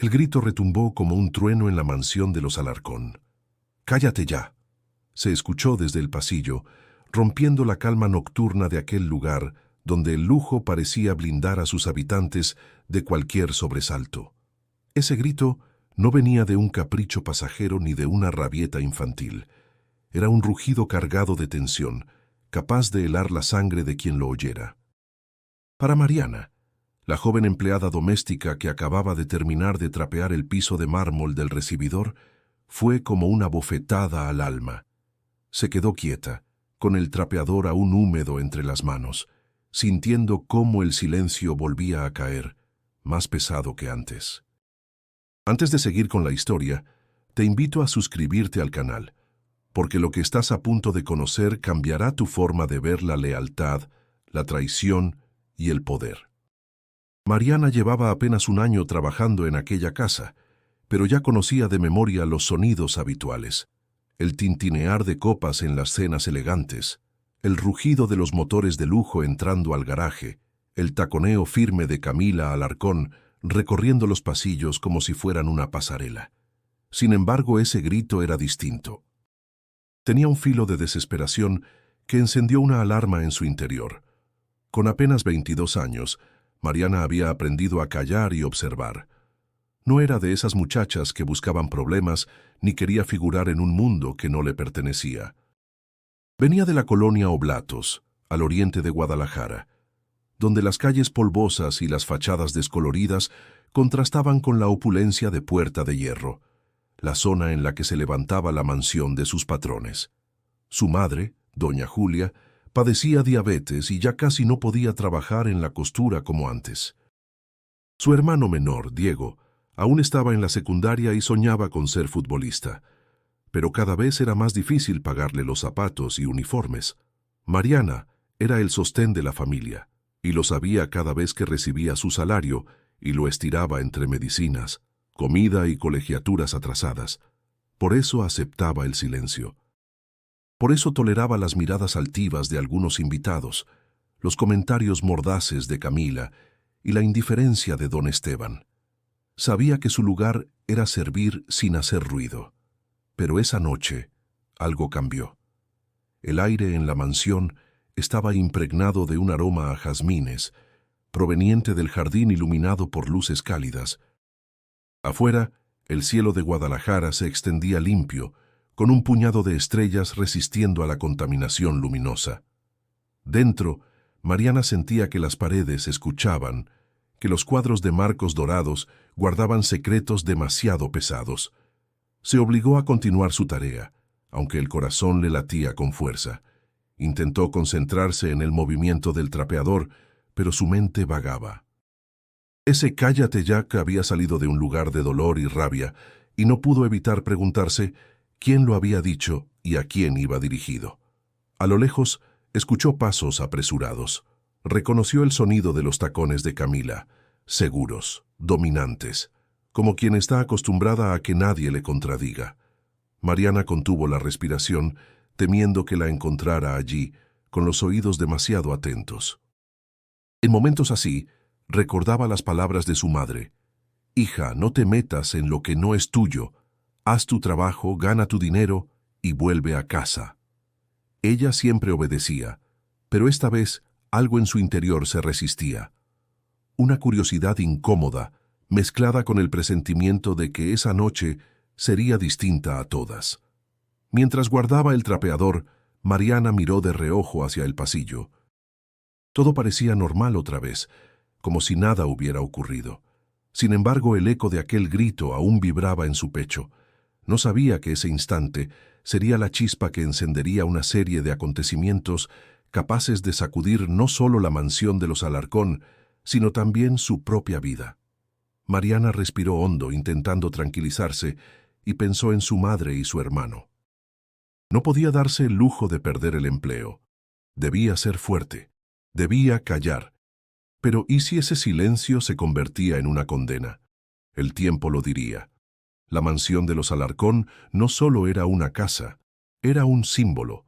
El grito retumbó como un trueno en la mansión de los Alarcón. «¡Cállate ya!», se escuchó desde el pasillo, rompiendo la calma nocturna de aquel lugar donde el lujo parecía blindar a sus habitantes de cualquier sobresalto. Ese grito no venía de un capricho pasajero ni de una rabieta infantil. Era un rugido cargado de tensión, capaz de helar la sangre de quien lo oyera. Para Mariana, la joven empleada doméstica que acababa de terminar de trapear el piso de mármol del recibidor, fue como una bofetada al alma. Se quedó quieta, con el trapeador aún húmedo entre las manos, sintiendo cómo el silencio volvía a caer, más pesado que antes. Antes de seguir con la historia, te invito a suscribirte al canal, porque lo que estás a punto de conocer cambiará tu forma de ver la lealtad, la traición y el poder. Mariana llevaba apenas un año trabajando en aquella casa, pero ya conocía de memoria los sonidos habituales: el tintinear de copas en las cenas elegantes, el rugido de los motores de lujo entrando al garaje, el taconeo firme de Camila Alarcón recorriendo los pasillos como si fueran una pasarela. Sin embargo, ese grito era distinto. Tenía un filo de desesperación que encendió una alarma en su interior. Con apenas 22 años, Mariana había aprendido a callar y observar. No era de esas muchachas que buscaban problemas ni quería figurar en un mundo que no le pertenecía. Venía de la colonia Oblatos, al oriente de Guadalajara, donde las calles polvosas y las fachadas descoloridas contrastaban con la opulencia de Puerta de Hierro, la zona en la que se levantaba la mansión de sus patrones. Su madre, doña Julia, padecía diabetes y ya casi no podía trabajar en la costura como antes. Su hermano menor, Diego, aún estaba en la secundaria y soñaba con ser futbolista, pero cada vez era más difícil pagarle los zapatos y uniformes. Mariana era el sostén de la familia, y lo sabía cada vez que recibía su salario y lo estiraba entre medicinas, comida y colegiaturas atrasadas. Por eso aceptaba el silencio. Por eso toleraba las miradas altivas de algunos invitados, los comentarios mordaces de Camila y la indiferencia de don Esteban. Sabía que su lugar era servir sin hacer ruido. Pero esa noche algo cambió. El aire en la mansión estaba impregnado de un aroma a jazmines, proveniente del jardín iluminado por luces cálidas. Afuera, el cielo de Guadalajara se extendía limpio, con un puñado de estrellas resistiendo a la contaminación luminosa. Dentro, Mariana sentía que las paredes escuchaban, que los cuadros de marcos dorados guardaban secretos demasiado pesados. Se obligó a continuar su tarea, aunque el corazón le latía con fuerza. Intentó concentrarse en el movimiento del trapeador, pero su mente vagaba. Ese «cállate ya» que había salido de un lugar de dolor y rabia, y no pudo evitar preguntarse quién lo había dicho y a quién iba dirigido. A lo lejos, escuchó pasos apresurados. Reconoció el sonido de los tacones de Camila, seguros, dominantes, como quien está acostumbrada a que nadie le contradiga. Mariana contuvo la respiración, temiendo que la encontrara allí, con los oídos demasiado atentos. En momentos así, recordaba las palabras de su madre: «Hija, no te metas en lo que no es tuyo. Haz tu trabajo, gana tu dinero y vuelve a casa». Ella siempre obedecía, pero esta vez algo en su interior se resistía. Una curiosidad incómoda, mezclada con el presentimiento de que esa noche sería distinta a todas. Mientras guardaba el trapeador, Mariana miró de reojo hacia el pasillo. Todo parecía normal otra vez, como si nada hubiera ocurrido. Sin embargo, el eco de aquel grito aún vibraba en su pecho. No sabía que ese instante sería la chispa que encendería una serie de acontecimientos capaces de sacudir no solo la mansión de los Alarcón, sino también su propia vida. Mariana respiró hondo, intentando tranquilizarse, y pensó en su madre y su hermano. No podía darse el lujo de perder el empleo. Debía ser fuerte. Debía callar. Pero ¿y si ese silencio se convertía en una condena? El tiempo lo diría. La mansión de los Alarcón no solo era una casa, era un símbolo.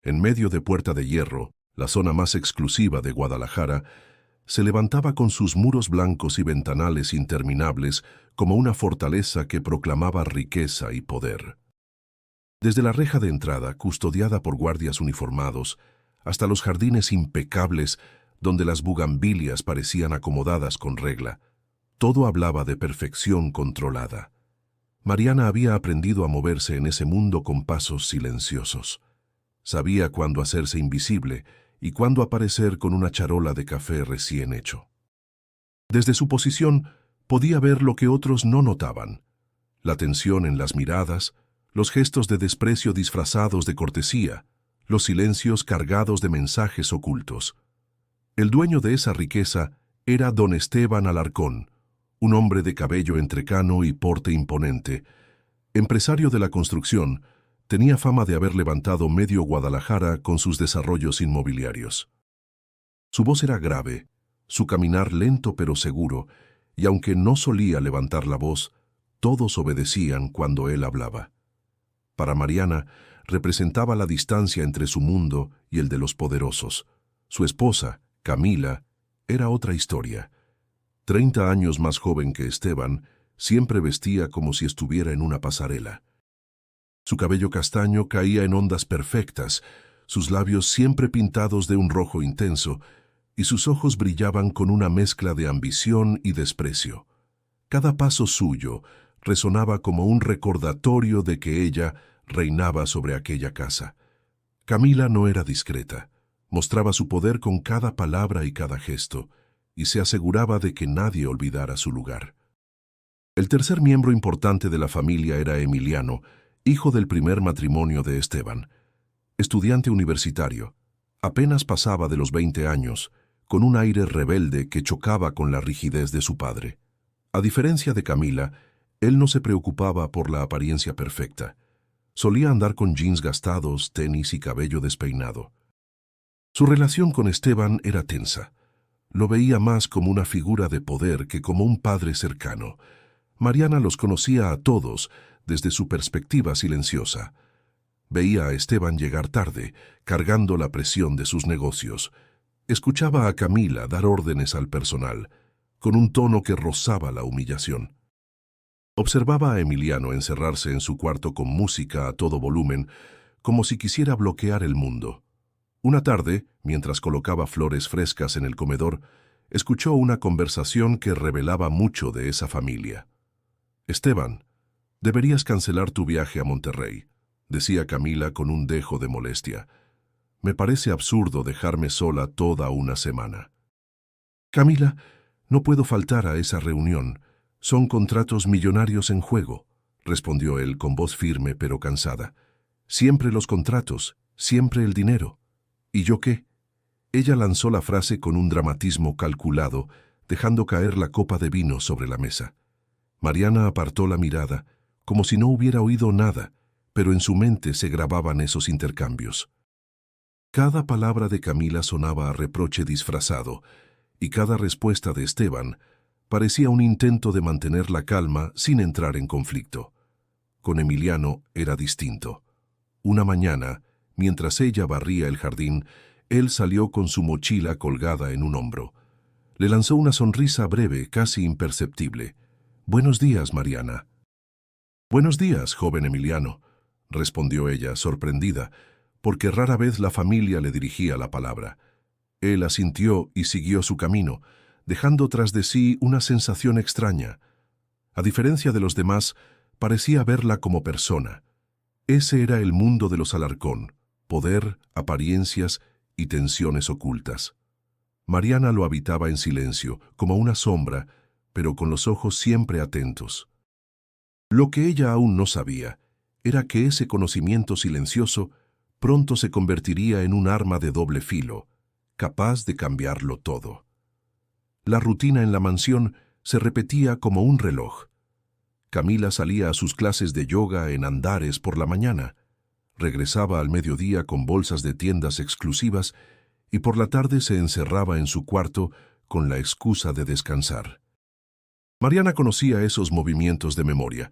En medio de Puerta de Hierro, la zona más exclusiva de Guadalajara, se levantaba con sus muros blancos y ventanales interminables como una fortaleza que proclamaba riqueza y poder. Desde la reja de entrada, custodiada por guardias uniformados, hasta los jardines impecables donde las bugambilias parecían acomodadas con regla, todo hablaba de perfección controlada. Mariana había aprendido a moverse en ese mundo con pasos silenciosos. Sabía cuándo hacerse invisible y cuándo aparecer con una charola de café recién hecho. Desde su posición podía ver lo que otros no notaban: la tensión en las miradas, los gestos de desprecio disfrazados de cortesía, los silencios cargados de mensajes ocultos. El dueño de esa riqueza era don Esteban Alarcón, un hombre de cabello entrecano y porte imponente. Empresario de la construcción, tenía fama de haber levantado medio Guadalajara con sus desarrollos inmobiliarios. Su voz era grave, su caminar lento pero seguro, y aunque no solía levantar la voz, todos obedecían cuando él hablaba. Para Mariana, representaba la distancia entre su mundo y el de los poderosos. Su esposa, Camila, era otra historia. 30 años más joven que Esteban, siempre vestía como si estuviera en una pasarela. Su cabello castaño caía en ondas perfectas, sus labios siempre pintados de un rojo intenso, y sus ojos brillaban con una mezcla de ambición y desprecio. Cada paso suyo resonaba como un recordatorio de que ella reinaba sobre aquella casa. Camila no era discreta, mostraba su poder con cada palabra y cada gesto, y se aseguraba de que nadie olvidara su lugar. El tercer miembro importante de la familia era Emiliano, hijo del primer matrimonio de Esteban. Estudiante universitario, apenas pasaba de los 20 años, con un aire rebelde que chocaba con la rigidez de su padre. A diferencia de Camila, él no se preocupaba por la apariencia perfecta. Solía andar con jeans gastados, tenis y cabello despeinado. Su relación con Esteban era tensa. Lo veía más como una figura de poder que como un padre cercano. Mariana los conocía a todos desde su perspectiva silenciosa. Veía a Esteban llegar tarde, cargando la presión de sus negocios. Escuchaba a Camila dar órdenes al personal, con un tono que rozaba la humillación. Observaba a Emiliano encerrarse en su cuarto con música a todo volumen, como si quisiera bloquear el mundo. Una tarde, mientras colocaba flores frescas en el comedor, escuchó una conversación que revelaba mucho de esa familia. «Esteban, deberías cancelar tu viaje a Monterrey», decía Camila con un dejo de molestia. «Me parece absurdo dejarme sola toda una semana». «Camila, no puedo faltar a esa reunión. Son contratos millonarios en juego», respondió él con voz firme pero cansada. «Siempre los contratos, siempre el dinero. ¿Y yo qué?». Ella lanzó la frase con un dramatismo calculado, dejando caer la copa de vino sobre la mesa. Mariana apartó la mirada, como si no hubiera oído nada, pero en su mente se grababan esos intercambios. Cada palabra de Camila sonaba a reproche disfrazado, y cada respuesta de Esteban parecía un intento de mantener la calma sin entrar en conflicto. Con Emiliano era distinto. Una mañana, mientras ella barría el jardín, él salió con su mochila colgada en un hombro. Le lanzó una sonrisa breve, casi imperceptible. «Buenos días, Mariana». «Buenos días, joven Emiliano», respondió ella, sorprendida, porque rara vez la familia le dirigía la palabra. Él asintió y siguió su camino, dejando tras de sí una sensación extraña. A diferencia de los demás, parecía verla como persona. Ese era el mundo de los Alarcón: poder, apariencias y tensiones ocultas. Mariana lo habitaba en silencio, como una sombra, pero con los ojos siempre atentos. Lo que ella aún no sabía era que ese conocimiento silencioso pronto se convertiría en un arma de doble filo, capaz de cambiarlo todo. La rutina en la mansión se repetía como un reloj. Camila salía a sus clases de yoga en Andares por la mañana, regresaba al mediodía con bolsas de tiendas exclusivas y por la tarde se encerraba en su cuarto con la excusa de descansar. Mariana conocía esos movimientos de memoria,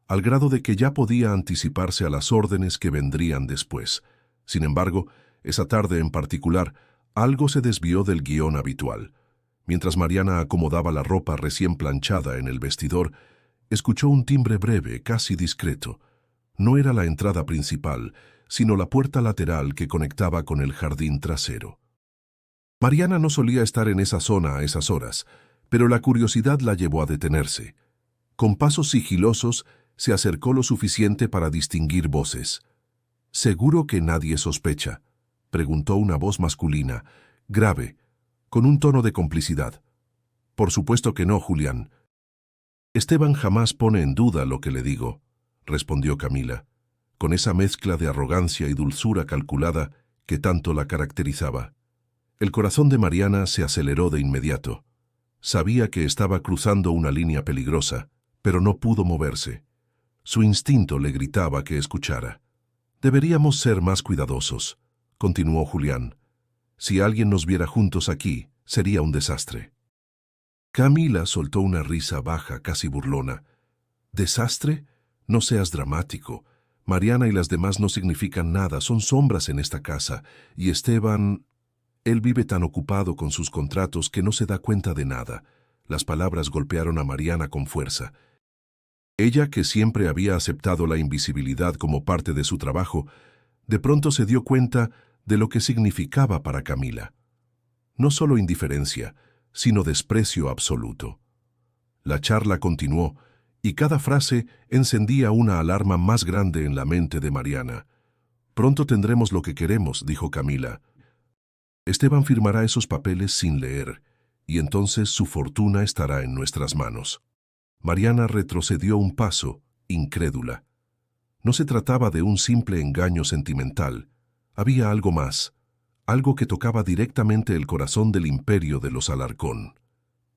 al grado de que ya podía anticiparse a las órdenes que vendrían después. Sin embargo, esa tarde en particular, algo se desvió del guión habitual. Mientras Mariana acomodaba la ropa recién planchada en el vestidor, escuchó un timbre breve, casi discreto. No era la entrada principal, sino la puerta lateral que conectaba con el jardín trasero. Mariana no solía estar en esa zona a esas horas, pero la curiosidad la llevó a detenerse. Con pasos sigilosos, se acercó lo suficiente para distinguir voces. «¿Seguro que nadie sospecha?», preguntó una voz masculina, grave, con un tono de complicidad. «Por supuesto que no, Julián». «Esteban jamás pone en duda lo que le digo», respondió Camila, con esa mezcla de arrogancia y dulzura calculada que tanto la caracterizaba. El corazón de Mariana se aceleró de inmediato. Sabía que estaba cruzando una línea peligrosa, pero no pudo moverse. Su instinto le gritaba que escuchara. «Deberíamos ser más cuidadosos», continuó Julián. «Si alguien nos viera juntos aquí, sería un desastre». Camila soltó una risa baja, casi burlona. «¿Desastre? No seas dramático. Mariana y las demás no significan nada, son sombras en esta casa. Y Esteban... él vive tan ocupado con sus contratos que no se da cuenta de nada». Las palabras golpearon a Mariana con fuerza. Ella, que siempre había aceptado la invisibilidad como parte de su trabajo, de pronto se dio cuenta de lo que significaba para Camila. No solo indiferencia, sino desprecio absoluto. La charla continuó, y cada frase encendía una alarma más grande en la mente de Mariana. «Pronto tendremos lo que queremos», dijo Camila. «Esteban firmará esos papeles sin leer, y entonces su fortuna estará en nuestras manos». Mariana retrocedió un paso, incrédula. No se trataba de un simple engaño sentimental. Había algo más, algo que tocaba directamente el corazón del imperio de los Alarcón.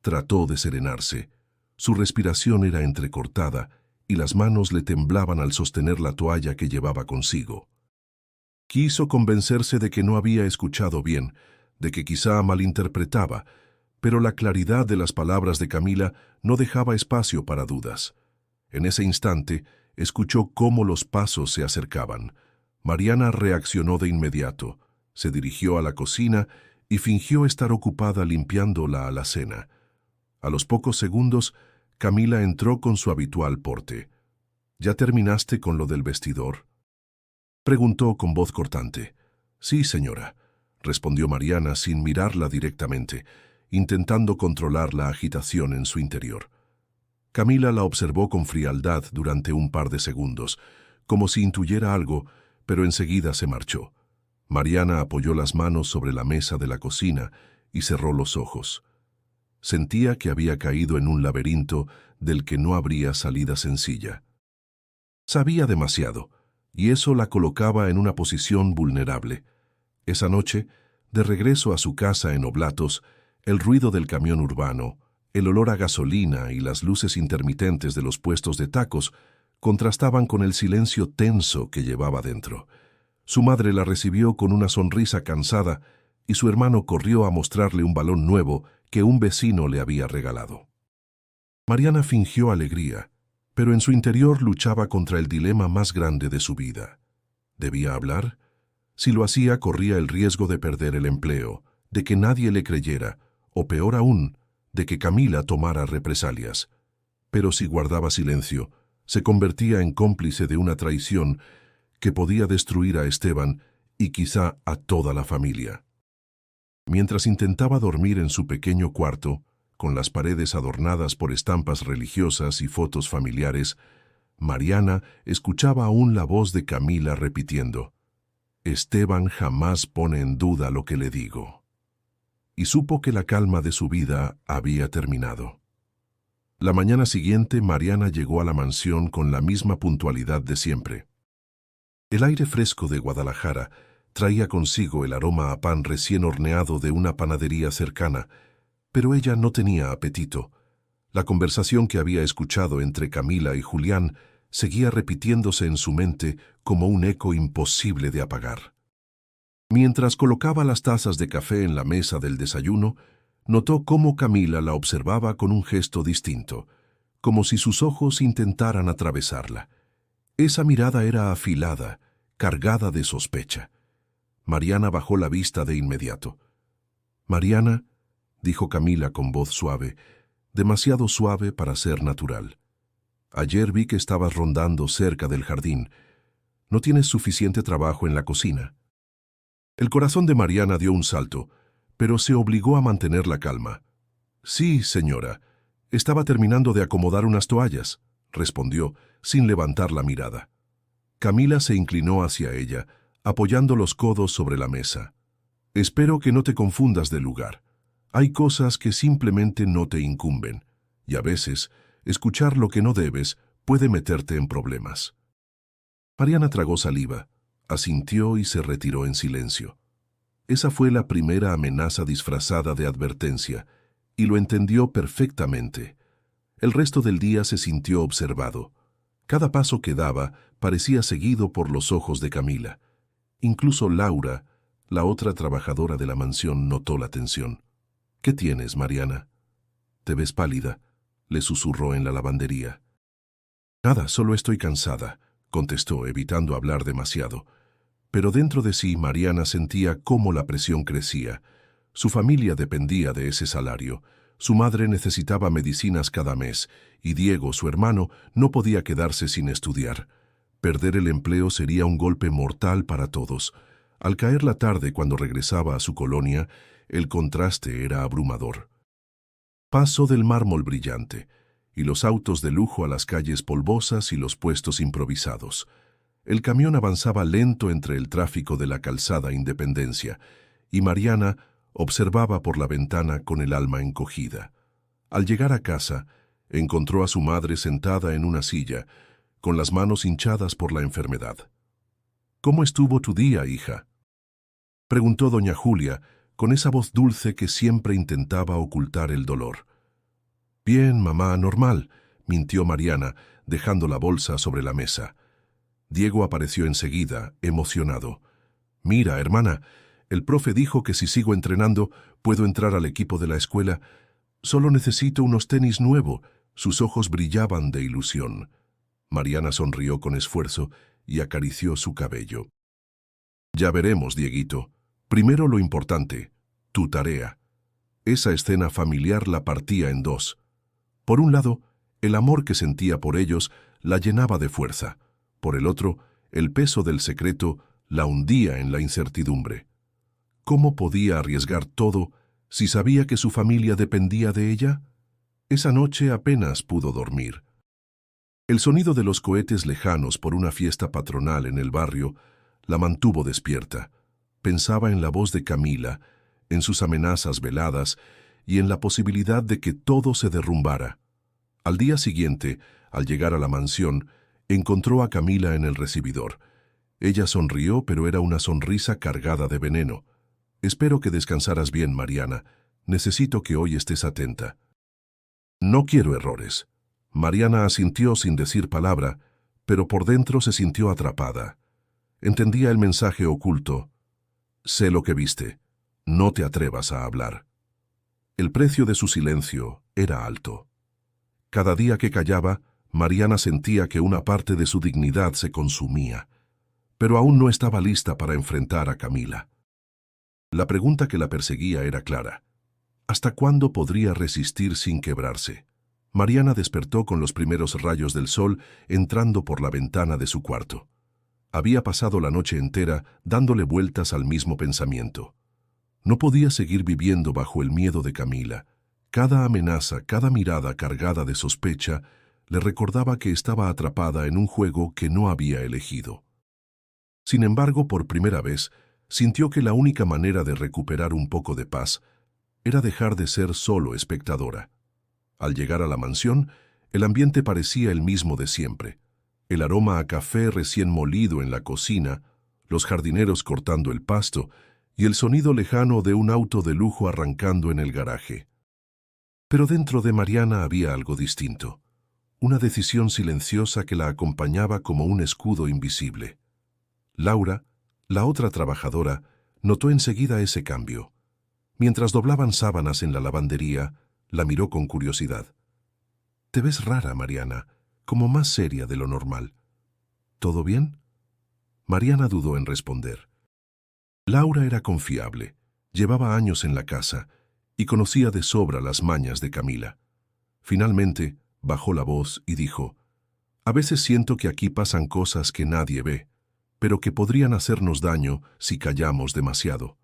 Trató de serenarse. Su respiración era entrecortada y las manos le temblaban al sostener la toalla que llevaba consigo. Quiso convencerse de que no había escuchado bien, de que quizá malinterpretaba, pero la claridad de las palabras de Camila no dejaba espacio para dudas. En ese instante, escuchó cómo los pasos se acercaban. Mariana reaccionó de inmediato, se dirigió a la cocina y fingió estar ocupada limpiando la alacena. A los pocos segundos, Camila entró con su habitual porte. «¿Ya terminaste con lo del vestidor?», preguntó con voz cortante. «Sí, señora», respondió Mariana sin mirarla directamente, intentando controlar la agitación en su interior. Camila la observó con frialdad durante un par de segundos, como si intuyera algo, pero enseguida se marchó. Mariana apoyó las manos sobre la mesa de la cocina y cerró los ojos. Sentía que había caído en un laberinto del que no habría salida sencilla. Sabía demasiado, y eso la colocaba en una posición vulnerable. Esa noche, de regreso a su casa en Oblatos, el ruido del camión urbano, el olor a gasolina y las luces intermitentes de los puestos de tacos contrastaban con el silencio tenso que llevaba dentro. Su madre la recibió con una sonrisa cansada y su hermano corrió a mostrarle un balón nuevo que un vecino le había regalado. Mariana fingió alegría, pero en su interior luchaba contra el dilema más grande de su vida. ¿Debía hablar? Si lo hacía, corría el riesgo de perder el empleo, de que nadie le creyera, o peor aún, de que Camila tomara represalias. Pero si guardaba silencio, se convertía en cómplice de una traición que podía destruir a Esteban y quizá a toda la familia. Mientras intentaba dormir en su pequeño cuarto, con las paredes adornadas por estampas religiosas y fotos familiares, Mariana escuchaba aún la voz de Camila repitiendo: «Esteban jamás pone en duda lo que le digo». Y supo que la calma de su vida había terminado. La mañana siguiente, Mariana llegó a la mansión con la misma puntualidad de siempre. El aire fresco de Guadalajara traía consigo el aroma a pan recién horneado de una panadería cercana, pero ella no tenía apetito. La conversación que había escuchado entre Camila y Julián seguía repitiéndose en su mente como un eco imposible de apagar. Mientras colocaba las tazas de café en la mesa del desayuno, notó cómo Camila la observaba con un gesto distinto, como si sus ojos intentaran atravesarla. Esa mirada era afilada, cargada de sospecha. Mariana bajó la vista de inmediato. «Mariana», dijo Camila con voz suave, demasiado suave para ser natural. Ayer vi que estabas rondando cerca del jardín. ¿No tienes suficiente trabajo en la cocina? El corazón de Mariana dio un salto, pero se obligó a mantener la calma. Sí, señora. Estaba terminando de acomodar unas toallas, respondió, sin levantar la mirada. Camila se inclinó hacia ella, apoyando los codos sobre la mesa. Espero que no te confundas de lugar. Hay cosas que simplemente no te incumben, y a veces, escuchar lo que no debes puede meterte en problemas. Mariana tragó saliva, asintió y se retiró en silencio. Esa fue la primera amenaza disfrazada de advertencia, y lo entendió perfectamente. El resto del día se sintió observado. Cada paso que daba parecía seguido por los ojos de Camila. Incluso Laura, la otra trabajadora de la mansión, notó la tensión. «¿Qué tienes, Mariana?» «Te ves pálida», le susurró en la lavandería. «Nada, solo estoy cansada», contestó, evitando hablar demasiado. Pero dentro de sí Mariana sentía cómo la presión crecía. Su familia dependía de ese salario. Su madre necesitaba medicinas cada mes, y Diego, su hermano, no podía quedarse sin estudiar. Perder el empleo sería un golpe mortal para todos. Al caer la tarde cuando regresaba a su colonia, el contraste era abrumador. Paso del mármol brillante, y los autos de lujo a las calles polvosas y los puestos improvisados. El camión avanzaba lento entre el tráfico de la calzada Independencia, y Mariana observaba por la ventana con el alma encogida. Al llegar a casa, encontró a su madre sentada en una silla, con las manos hinchadas por la enfermedad. «¿Cómo estuvo tu día, hija?», preguntó doña Julia, con esa voz dulce que siempre intentaba ocultar el dolor. «Bien, mamá, normal», mintió Mariana, dejando la bolsa sobre la mesa. Diego apareció enseguida, emocionado. «Mira, hermana, el profe dijo que si sigo entrenando puedo entrar al equipo de la escuela. Solo necesito unos tenis nuevos». Sus ojos brillaban de ilusión. Mariana sonrió con esfuerzo y acarició su cabello. «Ya veremos, Dieguito. Primero lo importante, tu tarea». Esa escena familiar la partía en dos. Por un lado, el amor que sentía por ellos la llenaba de fuerza. Por el otro, el peso del secreto la hundía en la incertidumbre. ¿Cómo podía arriesgar todo si sabía que su familia dependía de ella? Esa noche apenas pudo dormir. El sonido de los cohetes lejanos por una fiesta patronal en el barrio la mantuvo despierta. Pensaba en la voz de Camila, en sus amenazas veladas y en la posibilidad de que todo se derrumbara. Al día siguiente, al llegar a la mansión, encontró a Camila en el recibidor. Ella sonrió, pero era una sonrisa cargada de veneno. «Espero que descansaras bien, Mariana. Necesito que hoy estés atenta». «No quiero errores». Mariana asintió sin decir palabra, pero por dentro se sintió atrapada. Entendía el mensaje oculto. «Sé lo que viste. No te atrevas a hablar». El precio de su silencio era alto. Cada día que callaba, Mariana sentía que una parte de su dignidad se consumía, pero aún no estaba lista para enfrentar a Camila. La pregunta que la perseguía era clara. ¿Hasta cuándo podría resistir sin quebrarse? Mariana despertó con los primeros rayos del sol entrando por la ventana de su cuarto. Había pasado la noche entera dándole vueltas al mismo pensamiento. No podía seguir viviendo bajo el miedo de Camila. Cada amenaza, cada mirada cargada de sospecha, le recordaba que estaba atrapada en un juego que no había elegido. Sin embargo, por primera vez, sintió que la única manera de recuperar un poco de paz era dejar de ser solo espectadora. Al llegar a la mansión, el ambiente parecía el mismo de siempre. El aroma a café recién molido en la cocina, los jardineros cortando el pasto y el sonido lejano de un auto de lujo arrancando en el garaje. Pero dentro de Mariana había algo distinto. Una decisión silenciosa que la acompañaba como un escudo invisible. Laura, la otra trabajadora, notó enseguida ese cambio. Mientras doblaban sábanas en la lavandería, la miró con curiosidad. «Te ves rara, Mariana, como más seria de lo normal. ¿Todo bien?» Mariana dudó en responder. Laura era confiable, llevaba años en la casa, y conocía de sobra las mañas de Camila. Finalmente, bajó la voz y dijo: «A veces siento que aquí pasan cosas que nadie ve, pero que podrían hacernos daño si callamos demasiado».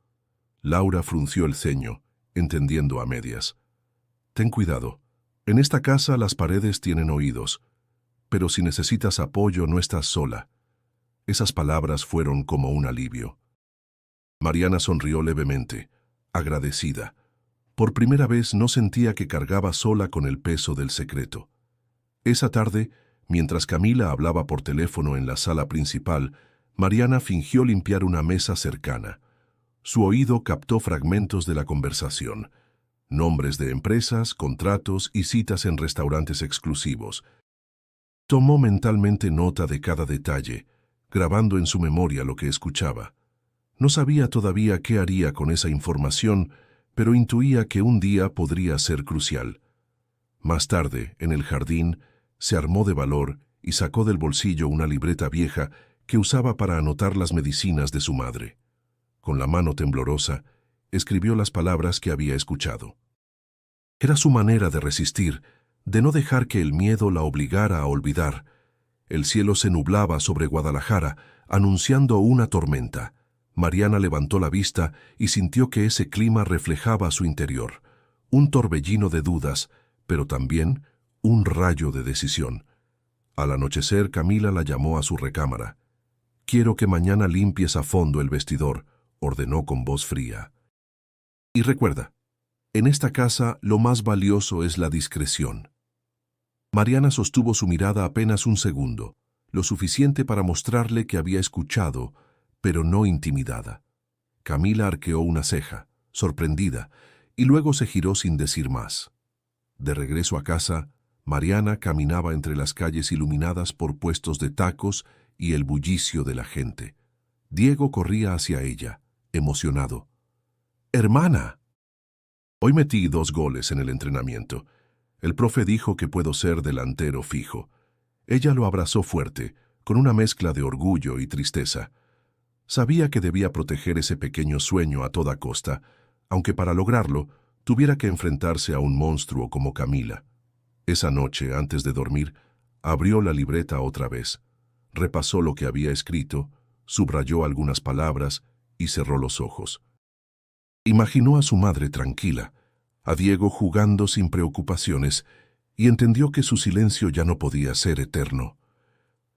Laura frunció el ceño, entendiendo a medias. «Ten cuidado. En esta casa las paredes tienen oídos, pero si necesitas apoyo no estás sola». Esas palabras fueron como un alivio. Mariana sonrió levemente, agradecida. Por primera vez no sentía que cargaba sola con el peso del secreto. Esa tarde, mientras Camila hablaba por teléfono en la sala principal, Mariana fingió limpiar una mesa cercana. Su oído captó fragmentos de la conversación: nombres de empresas, contratos y citas en restaurantes exclusivos. Tomó mentalmente nota de cada detalle, grabando en su memoria lo que escuchaba. No sabía todavía qué haría con esa información, pero intuía que un día podría ser crucial. Más tarde, en el jardín, se armó de valor y sacó del bolsillo una libreta vieja que usaba para anotar las medicinas de su madre. Con la mano temblorosa, escribió las palabras que había escuchado. Era su manera de resistir, de no dejar que el miedo la obligara a olvidar. El cielo se nublaba sobre Guadalajara, anunciando una tormenta. Mariana levantó la vista y sintió que ese clima reflejaba su interior, un torbellino de dudas, pero también un rayo de decisión. Al anochecer, Camila la llamó a su recámara. «Quiero que mañana limpies a fondo el vestidor», ordenó con voz fría. «Y recuerda, en esta casa lo más valioso es la discreción». Mariana sostuvo su mirada apenas un segundo, lo suficiente para mostrarle que había escuchado, pero no intimidada. Camila arqueó una ceja, sorprendida, y luego se giró sin decir más. De regreso a casa, Mariana caminaba entre las calles iluminadas por puestos de tacos y el bullicio de la gente. Diego corría hacia ella, emocionado. «¡Hermana!». «Hoy metí 2 goles en el entrenamiento. El profe dijo que puedo ser delantero fijo». Ella lo abrazó fuerte, con una mezcla de orgullo y tristeza. Sabía que debía proteger ese pequeño sueño a toda costa, aunque para lograrlo tuviera que enfrentarse a un monstruo como Camila. Esa noche, antes de dormir, abrió la libreta otra vez, repasó lo que había escrito, subrayó algunas palabras y cerró los ojos. Imaginó a su madre tranquila, a Diego jugando sin preocupaciones, y entendió que su silencio ya no podía ser eterno.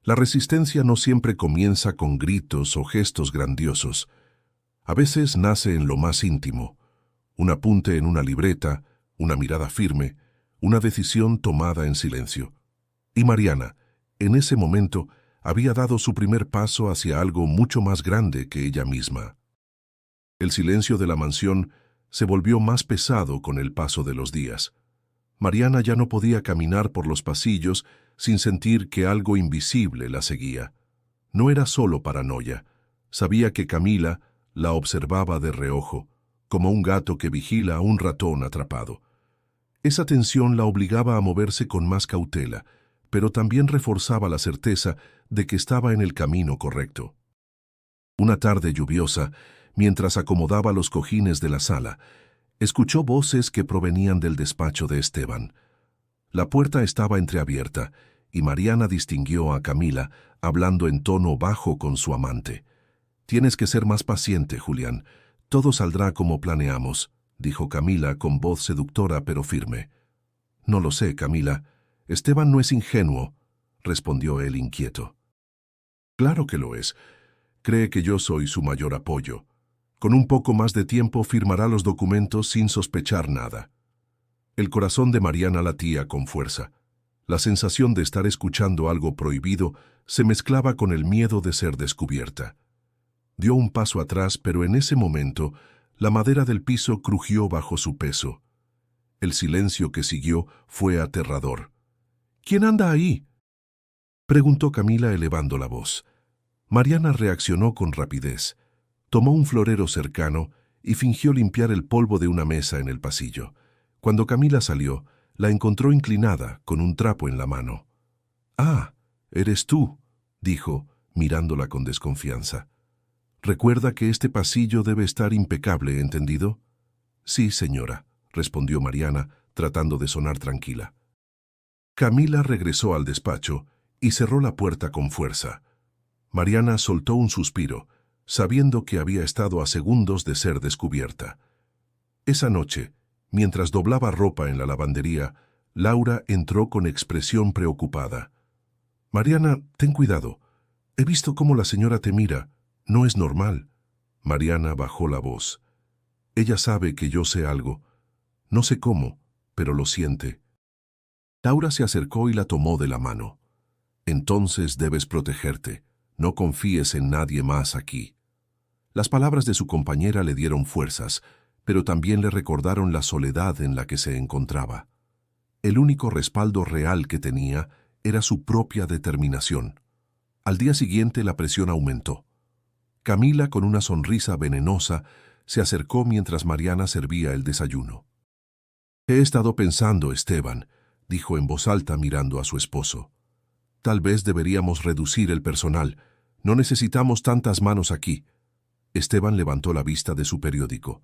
La resistencia no siempre comienza con gritos o gestos grandiosos. A veces nace en lo más íntimo: un apunte en una libreta, una mirada firme, una decisión tomada en silencio. Y Mariana, en ese momento, había dado su primer paso hacia algo mucho más grande que ella misma. El silencio de la mansión se volvió más pesado con el paso de los días. Mariana ya no podía caminar por los pasillos sin sentir que algo invisible la seguía. No era solo paranoia. Sabía que Camila la observaba de reojo, como un gato que vigila a un ratón atrapado. Esa tensión la obligaba a moverse con más cautela, pero también reforzaba la certeza de que estaba en el camino correcto. Una tarde lluviosa, mientras acomodaba los cojines de la sala, escuchó voces que provenían del despacho de Esteban. La puerta estaba entreabierta y Mariana distinguió a Camila hablando en tono bajo con su amante. «Tienes que ser más paciente, Julián. Todo saldrá como planeamos», dijo Camila con voz seductora pero firme. «No lo sé, Camila. Esteban no es ingenuo», respondió él inquieto. «Claro que lo es. Cree que yo soy su mayor apoyo. Con un poco más de tiempo firmará los documentos sin sospechar nada». El corazón de Mariana latía con fuerza. La sensación de estar escuchando algo prohibido se mezclaba con el miedo de ser descubierta. Dio un paso atrás, pero en ese momento la madera del piso crujió bajo su peso. El silencio que siguió fue aterrador. «¿Quién anda ahí?», preguntó Camila elevando la voz. Mariana reaccionó con rapidez. Tomó un florero cercano y fingió limpiar el polvo de una mesa en el pasillo. Cuando Camila salió, la encontró inclinada, con un trapo en la mano. «Ah, eres tú», dijo, mirándola con desconfianza. «Recuerda que este pasillo debe estar impecable, ¿entendido?». «Sí, señora», respondió Mariana, tratando de sonar tranquila. Camila regresó al despacho y cerró la puerta con fuerza. Mariana soltó un suspiro, sabiendo que había estado a segundos de ser descubierta. Esa noche, mientras doblaba ropa en la lavandería, Laura entró con expresión preocupada. «Mariana, ten cuidado. He visto cómo la señora te mira. No es normal». Mariana bajó la voz. «Ella sabe que yo sé algo. No sé cómo, pero lo siente». Laura se acercó y la tomó de la mano. «Entonces debes protegerte. No confíes en nadie más aquí». Las palabras de su compañera le dieron fuerzas, pero también le recordaron la soledad en la que se encontraba. El único respaldo real que tenía era su propia determinación. Al día siguiente la presión aumentó. Camila, con una sonrisa venenosa, se acercó mientras Mariana servía el desayuno. «He estado pensando, Esteban», dijo en voz alta mirando a su esposo. «Tal vez deberíamos reducir el personal. No necesitamos tantas manos aquí». Esteban levantó la vista de su periódico.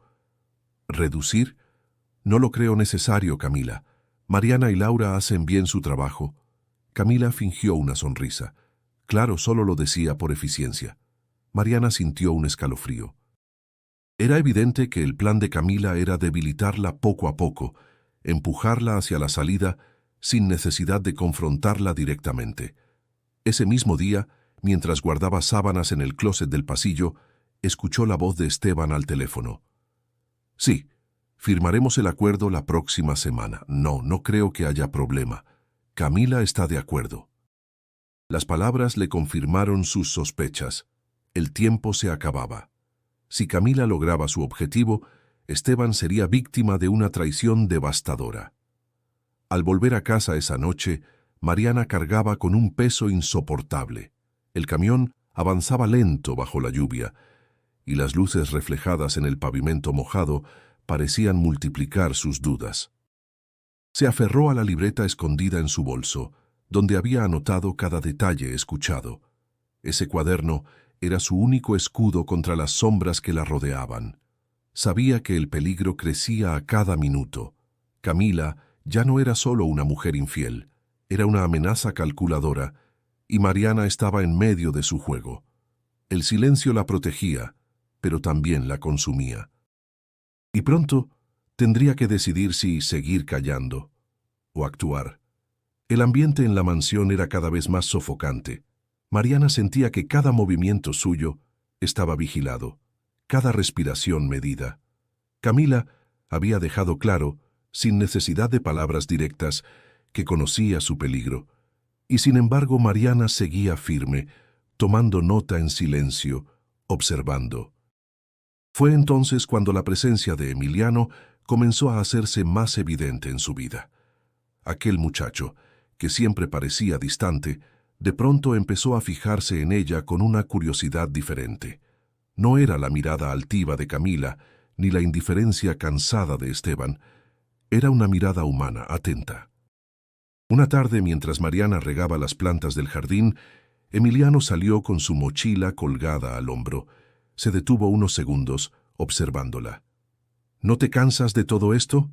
«¿Reducir? No lo creo necesario, Camila. Mariana y Laura hacen bien su trabajo». Camila fingió una sonrisa. Claro, solo lo decía por eficiencia. Mariana sintió un escalofrío. Era evidente que el plan de Camila era debilitarla poco a poco, empujarla hacia la salida sin necesidad de confrontarla directamente. Ese mismo día, mientras guardaba sábanas en el closet del pasillo, escuchó la voz de Esteban al teléfono. «Sí, firmaremos el acuerdo la próxima semana. No creo que haya problema. Camila está de acuerdo». Las palabras le confirmaron sus sospechas. El tiempo se acababa. Si Camila lograba su objetivo, Esteban sería víctima de una traición devastadora. Al volver a casa esa noche, Mariana cargaba con un peso insoportable. El camión avanzaba lento bajo la lluvia, y las luces reflejadas en el pavimento mojado parecían multiplicar sus dudas. Se aferró a la libreta escondida en su bolso, donde había anotado cada detalle escuchado. Ese cuaderno era su único escudo contra las sombras que la rodeaban. Sabía que el peligro crecía a cada minuto. Camila ya no era solo una mujer infiel, era una amenaza calculadora, y Mariana estaba en medio de su juego. El silencio la protegía, pero también la consumía. Y pronto tendría que decidir si seguir callando o actuar. El ambiente en la mansión era cada vez más sofocante. Mariana sentía que cada movimiento suyo estaba vigilado, cada respiración medida. Camila había dejado claro, sin necesidad de palabras directas, que conocía su peligro, y sin embargo Mariana seguía firme, tomando nota en silencio, observando. Fue entonces cuando la presencia de Emiliano comenzó a hacerse más evidente en su vida. Aquel muchacho, que siempre parecía distante, de pronto empezó a fijarse en ella con una curiosidad diferente. No era la mirada altiva de Camila, ni la indiferencia cansada de Esteban. Era una mirada humana, atenta. Una tarde, mientras Mariana regaba las plantas del jardín, Emiliano salió con su mochila colgada al hombro. Se detuvo unos segundos, observándola. «¿No te cansas de todo esto?»,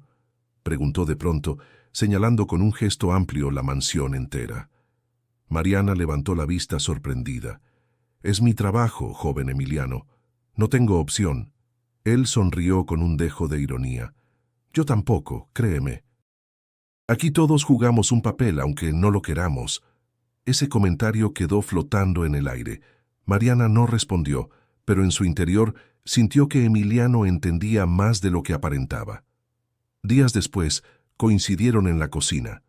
preguntó de pronto, señalando con un gesto amplio la mansión entera. Mariana levantó la vista sorprendida. «Es mi trabajo, joven Emiliano. No tengo opción». Él sonrió con un dejo de ironía. «Yo tampoco, créeme. Aquí todos jugamos un papel, aunque no lo queramos». Ese comentario quedó flotando en el aire. Mariana no respondió, pero en su interior sintió que Emiliano entendía más de lo que aparentaba. Días después, coincidieron en la cocina.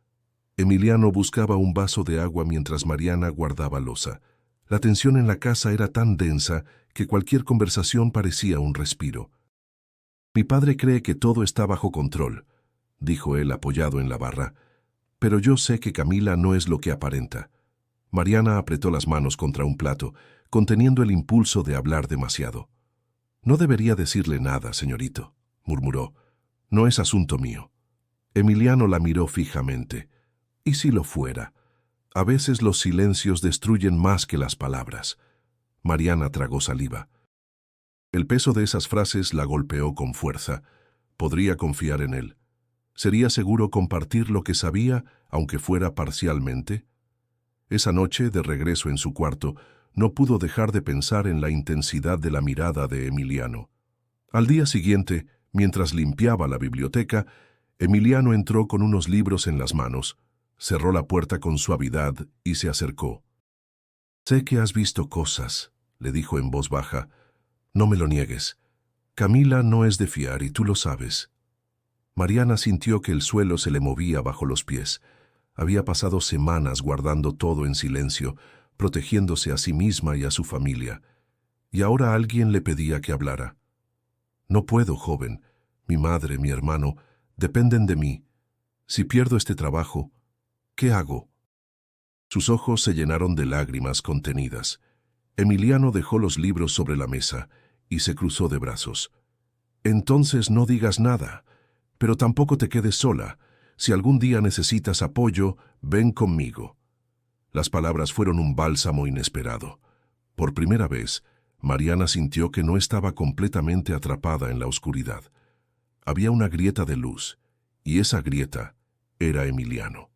Emiliano buscaba un vaso de agua mientras Mariana guardaba loza. La tensión en la casa era tan densa que cualquier conversación parecía un respiro. «Mi padre cree que todo está bajo control», dijo él apoyado en la barra, «pero yo sé que Camila no es lo que aparenta». Mariana apretó las manos contra un plato, conteniendo el impulso de hablar demasiado. «No debería decirle nada, señorito», murmuró. «No es asunto mío». Emiliano la miró fijamente. «¿Y si lo fuera? A veces los silencios destruyen más que las palabras». Mariana tragó saliva. El peso de esas frases la golpeó con fuerza. Podría confiar en él. ¿Sería seguro compartir lo que sabía, aunque fuera parcialmente? Esa noche, de regreso en su cuarto, no pudo dejar de pensar en la intensidad de la mirada de Emiliano. Al día siguiente, mientras limpiaba la biblioteca, Emiliano entró con unos libros en las manos, cerró la puerta con suavidad y se acercó. «Sé que has visto cosas», le dijo en voz baja. «No me lo niegues. Camila no es de fiar y tú lo sabes». Mariana sintió que el suelo se le movía bajo los pies. Había pasado semanas guardando todo en silencio, protegiéndose a sí misma y a su familia. Y ahora alguien le pedía que hablara. «No puedo, joven. Mi madre, mi hermano, dependen de mí. Si pierdo este trabajo, ¿qué hago?». Sus ojos se llenaron de lágrimas contenidas. Emiliano dejó los libros sobre la mesa y se cruzó de brazos. «Entonces no digas nada, pero tampoco te quedes sola. Si algún día necesitas apoyo, ven conmigo». Las palabras fueron un bálsamo inesperado. Por primera vez, Mariana sintió que no estaba completamente atrapada en la oscuridad. Había una grieta de luz, y esa grieta era Emiliano.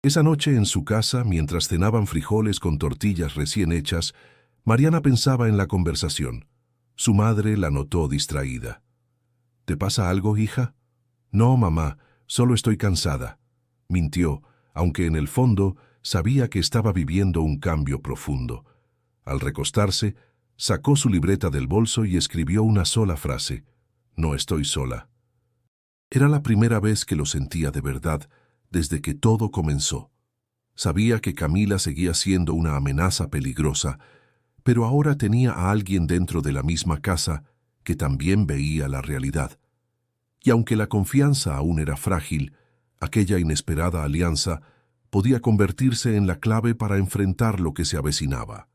Esa noche en su casa, mientras cenaban frijoles con tortillas recién hechas, Mariana pensaba en la conversación. Su madre la notó distraída. «¿Te pasa algo, hija?». «No, mamá, solo estoy cansada». Mintió, aunque en el fondo sabía que estaba viviendo un cambio profundo. Al recostarse, sacó su libreta del bolso y escribió una sola frase: «No estoy sola». Era la primera vez que lo sentía de verdad desde que todo comenzó. Sabía que Camila seguía siendo una amenaza peligrosa, pero ahora tenía a alguien dentro de la misma casa que también veía la realidad. Y aunque la confianza aún era frágil, aquella inesperada alianza podía convertirse en la clave para enfrentar lo que se avecinaba.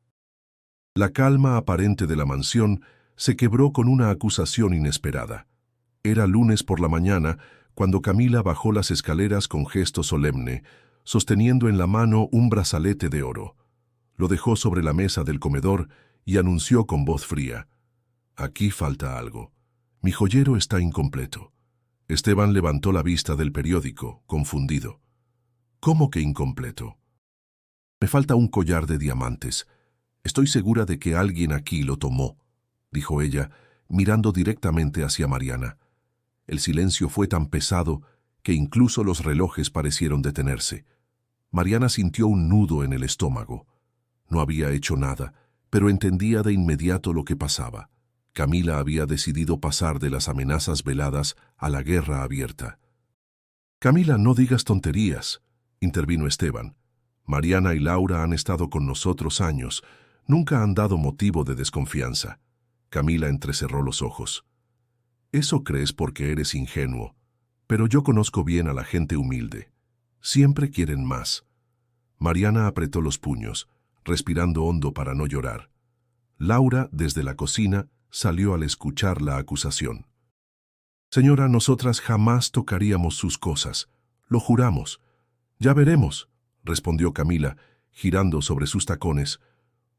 La calma aparente de la mansión se quebró con una acusación inesperada. Era lunes por la mañana cuando Camila bajó las escaleras con gesto solemne, sosteniendo en la mano un brazalete de oro. Lo dejó sobre la mesa del comedor y anunció con voz fría: «Aquí falta algo. Mi joyero está incompleto». Esteban levantó la vista del periódico, confundido. «¿Cómo que incompleto?». «Me falta un collar de diamantes. Estoy segura de que alguien aquí lo tomó», dijo ella, mirando directamente hacia Mariana. El silencio fue tan pesado que incluso los relojes parecieron detenerse. Mariana sintió un nudo en el estómago. No había hecho nada, pero entendía de inmediato lo que pasaba. Camila había decidido pasar de las amenazas veladas a la guerra abierta. «Camila, no digas tonterías», intervino Esteban. «Mariana y Laura han estado con nosotros años. Nunca han dado motivo de desconfianza». Camila entrecerró los ojos. «Eso crees porque eres ingenuo, pero yo conozco bien a la gente humilde. Siempre quieren más». Mariana apretó los puños, respirando hondo para no llorar. Laura, desde la cocina, salió al escuchar la acusación. «Señora, nosotras jamás tocaríamos sus cosas. Lo juramos». «Ya veremos», respondió Camila, girando sobre sus tacones.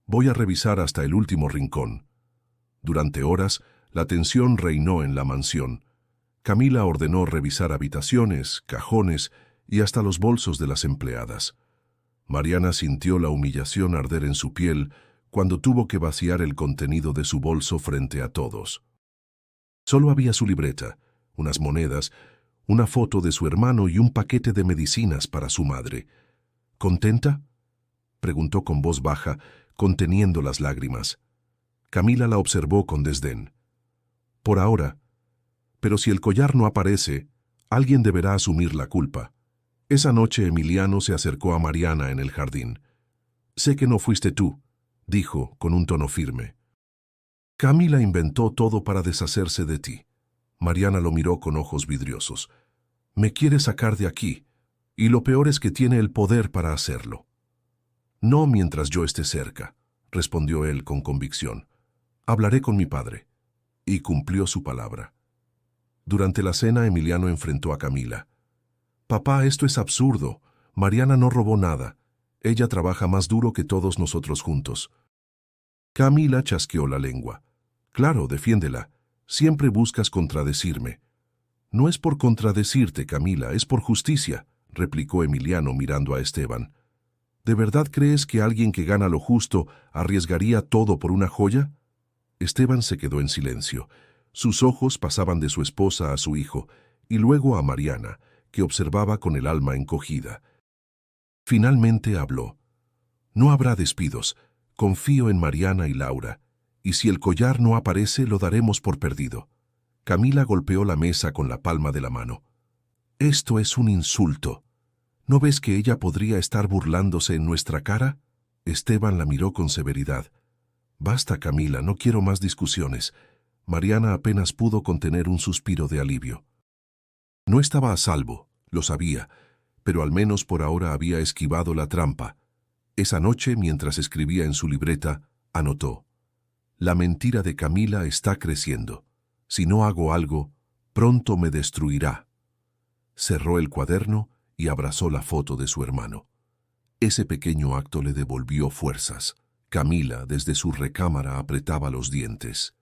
«Voy a revisar hasta el último rincón». Durante horas, la tensión reinó en la mansión. Camila ordenó revisar habitaciones, cajones y hasta los bolsos de las empleadas. Mariana sintió la humillación arder en su piel cuando tuvo que vaciar el contenido de su bolso frente a todos. Solo había su libreta, unas monedas, una foto de su hermano y un paquete de medicinas para su madre. «¿Contenta?», preguntó con voz baja, conteniendo las lágrimas. Camila la observó con desdén. «Por ahora. Pero si el collar no aparece, alguien deberá asumir la culpa». Esa noche Emiliano se acercó a Mariana en el jardín. «Sé que no fuiste tú», dijo con un tono firme. «Camila inventó todo para deshacerse de ti». Mariana lo miró con ojos vidriosos. «Me quiere sacar de aquí, y lo peor es que tiene el poder para hacerlo». «No mientras yo esté cerca», respondió él con convicción. «Hablaré con mi padre». Y cumplió su palabra. Durante la cena, Emiliano enfrentó a Camila. «Papá, esto es absurdo. Mariana no robó nada. Ella trabaja más duro que todos nosotros juntos». Camila chasqueó la lengua. «Claro, defiéndela. Siempre buscas contradecirme». No es por contradecirte, Camila, es por justicia, replicó Emiliano mirando a Esteban. ¿De verdad crees que alguien que gana lo justo arriesgaría todo por una joya? Esteban se quedó en silencio. Sus ojos pasaban de su esposa a su hijo, y luego a Mariana, que observaba con el alma encogida. Finalmente habló. No habrá despidos. Confío en Mariana y Laura, y si el collar no aparece, lo daremos por perdido. Camila golpeó la mesa con la palma de la mano. Esto es un insulto. ¿No ves que ella podría estar burlándose en nuestra cara? Esteban la miró con severidad. Basta, Camila, no quiero más discusiones. Mariana apenas pudo contener un suspiro de alivio. No estaba a salvo, lo sabía, pero al menos por ahora había esquivado la trampa. Esa noche, mientras escribía en su libreta, anotó: la mentira de Camila está creciendo. Si no hago algo, pronto me destruirá. Cerró el cuaderno y abrazó la foto de su hermano. Ese pequeño acto le devolvió fuerzas. Camila, desde su recámara, apretaba los dientes.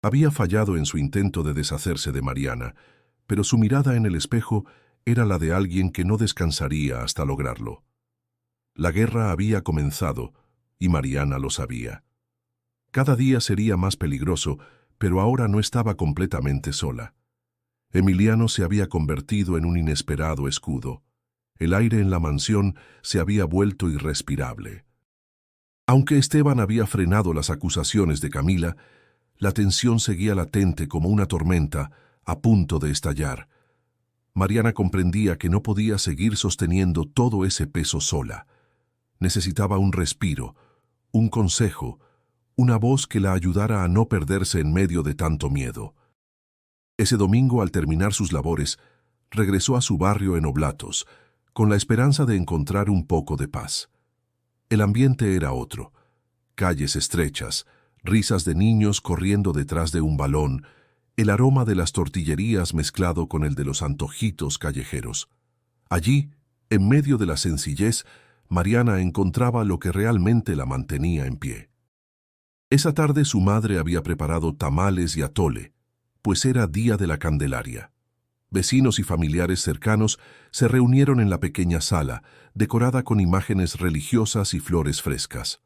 Había fallado en su intento de deshacerse de Mariana, pero su mirada en el espejo era la de alguien que no descansaría hasta lograrlo. La guerra había comenzado, y Mariana lo sabía. Cada día sería más peligroso, pero ahora no estaba completamente sola. Emiliano se había convertido en un inesperado escudo. El aire en la mansión se había vuelto irrespirable. Aunque Esteban había frenado las acusaciones de Camila, la tensión seguía latente como una tormenta a punto de estallar. Mariana comprendía que no podía seguir sosteniendo todo ese peso sola. Necesitaba un respiro, un consejo, una voz que la ayudara a no perderse en medio de tanto miedo. Ese domingo, al terminar sus labores, regresó a su barrio en Oblatos, con la esperanza de encontrar un poco de paz. El ambiente era otro. Calles estrechas, risas de niños corriendo detrás de un balón, el aroma de las tortillerías mezclado con el de los antojitos callejeros. Allí, en medio de la sencillez, Mariana encontraba lo que realmente la mantenía en pie. Esa tarde su madre había preparado tamales y atole, pues era día de la Candelaria. Vecinos y familiares cercanos se reunieron en la pequeña sala, decorada con imágenes religiosas y flores frescas.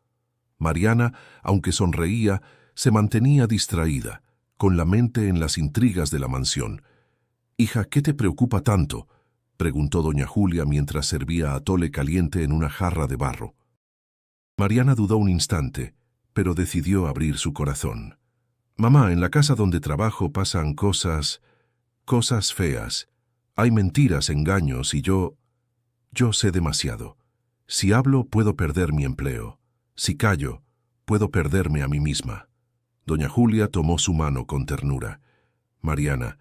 Mariana, aunque sonreía, se mantenía distraída, con la mente en las intrigas de la mansión. «Hija, ¿qué te preocupa tanto?», preguntó doña Julia mientras servía atole caliente en una jarra de barro. Mariana dudó un instante, pero decidió abrir su corazón. «Mamá, en la casa donde trabajo pasan cosas feas. Hay mentiras, engaños y yo sé demasiado. Si hablo, puedo perder mi empleo. Si callo, puedo perderme a mí misma». Doña Julia tomó su mano con ternura. «Mariana,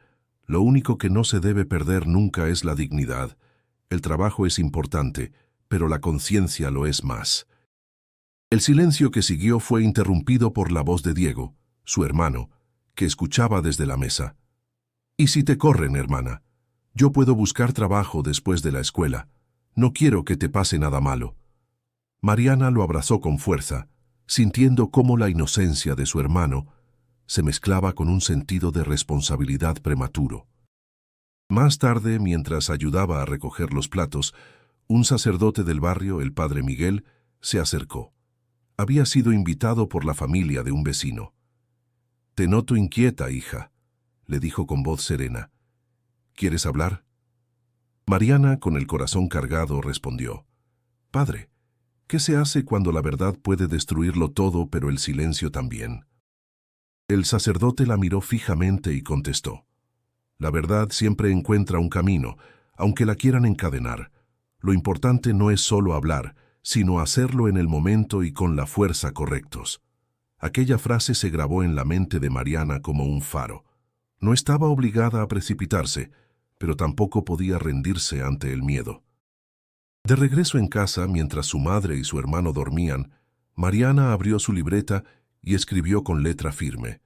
lo único que no se debe perder nunca es la dignidad. El trabajo es importante, pero la conciencia lo es más». El silencio que siguió fue interrumpido por la voz de Diego, su hermano, que escuchaba desde la mesa. «¿Y si te corren, hermana? Yo puedo buscar trabajo después de la escuela. No quiero que te pase nada malo». Mariana lo abrazó con fuerza, sintiendo cómo la inocencia de su hermano se mezclaba con un sentido de responsabilidad prematuro. Más tarde, mientras ayudaba a recoger los platos, un sacerdote del barrio, el padre Miguel, se acercó. Había sido invitado por la familia de un vecino. «Te noto inquieta, hija», le dijo con voz serena. «¿Quieres hablar?». Mariana, con el corazón cargado, respondió: «Padre, ¿qué se hace cuando la verdad puede destruirlo todo, pero el silencio también?». El sacerdote la miró fijamente y contestó: «La verdad siempre encuentra un camino, aunque la quieran encadenar. Lo importante no es solo hablar, sino hacerlo en el momento y con la fuerza correctos». Aquella frase se grabó en la mente de Mariana como un faro. No estaba obligada a precipitarse, pero tampoco podía rendirse ante el miedo. De regreso en casa, mientras su madre y su hermano dormían, Mariana abrió su libreta y escribió con letra firme: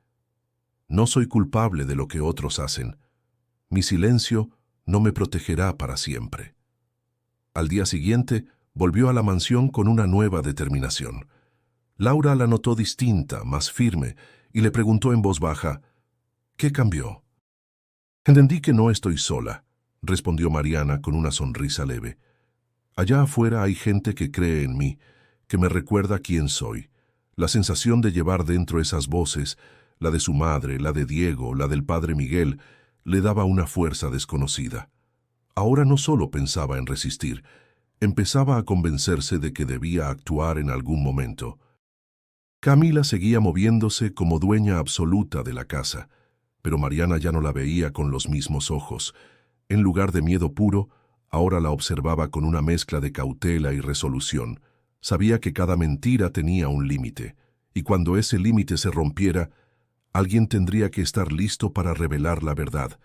«No soy culpable de lo que otros hacen. Mi silencio no me protegerá para siempre». Al día siguiente, volvió a la mansión con una nueva determinación. Laura la notó distinta, más firme, y le preguntó en voz baja: «¿Qué cambió?». Entendí que no estoy sola, respondió Mariana con una sonrisa leve. Allá afuera hay gente que cree en mí, que me recuerda quién soy. La sensación de llevar dentro esas voces, la de su madre, la de Diego, la del padre Miguel, le daba una fuerza desconocida. Ahora no solo pensaba en resistir, empezaba a convencerse de que debía actuar en algún momento. Camila seguía moviéndose como dueña absoluta de la casa, pero Mariana ya no la veía con los mismos ojos. En lugar de miedo puro, ahora la observaba con una mezcla de cautela y resolución. Sabía que cada mentira tenía un límite, y cuando ese límite se rompiera, alguien tendría que estar listo para revelar la verdad.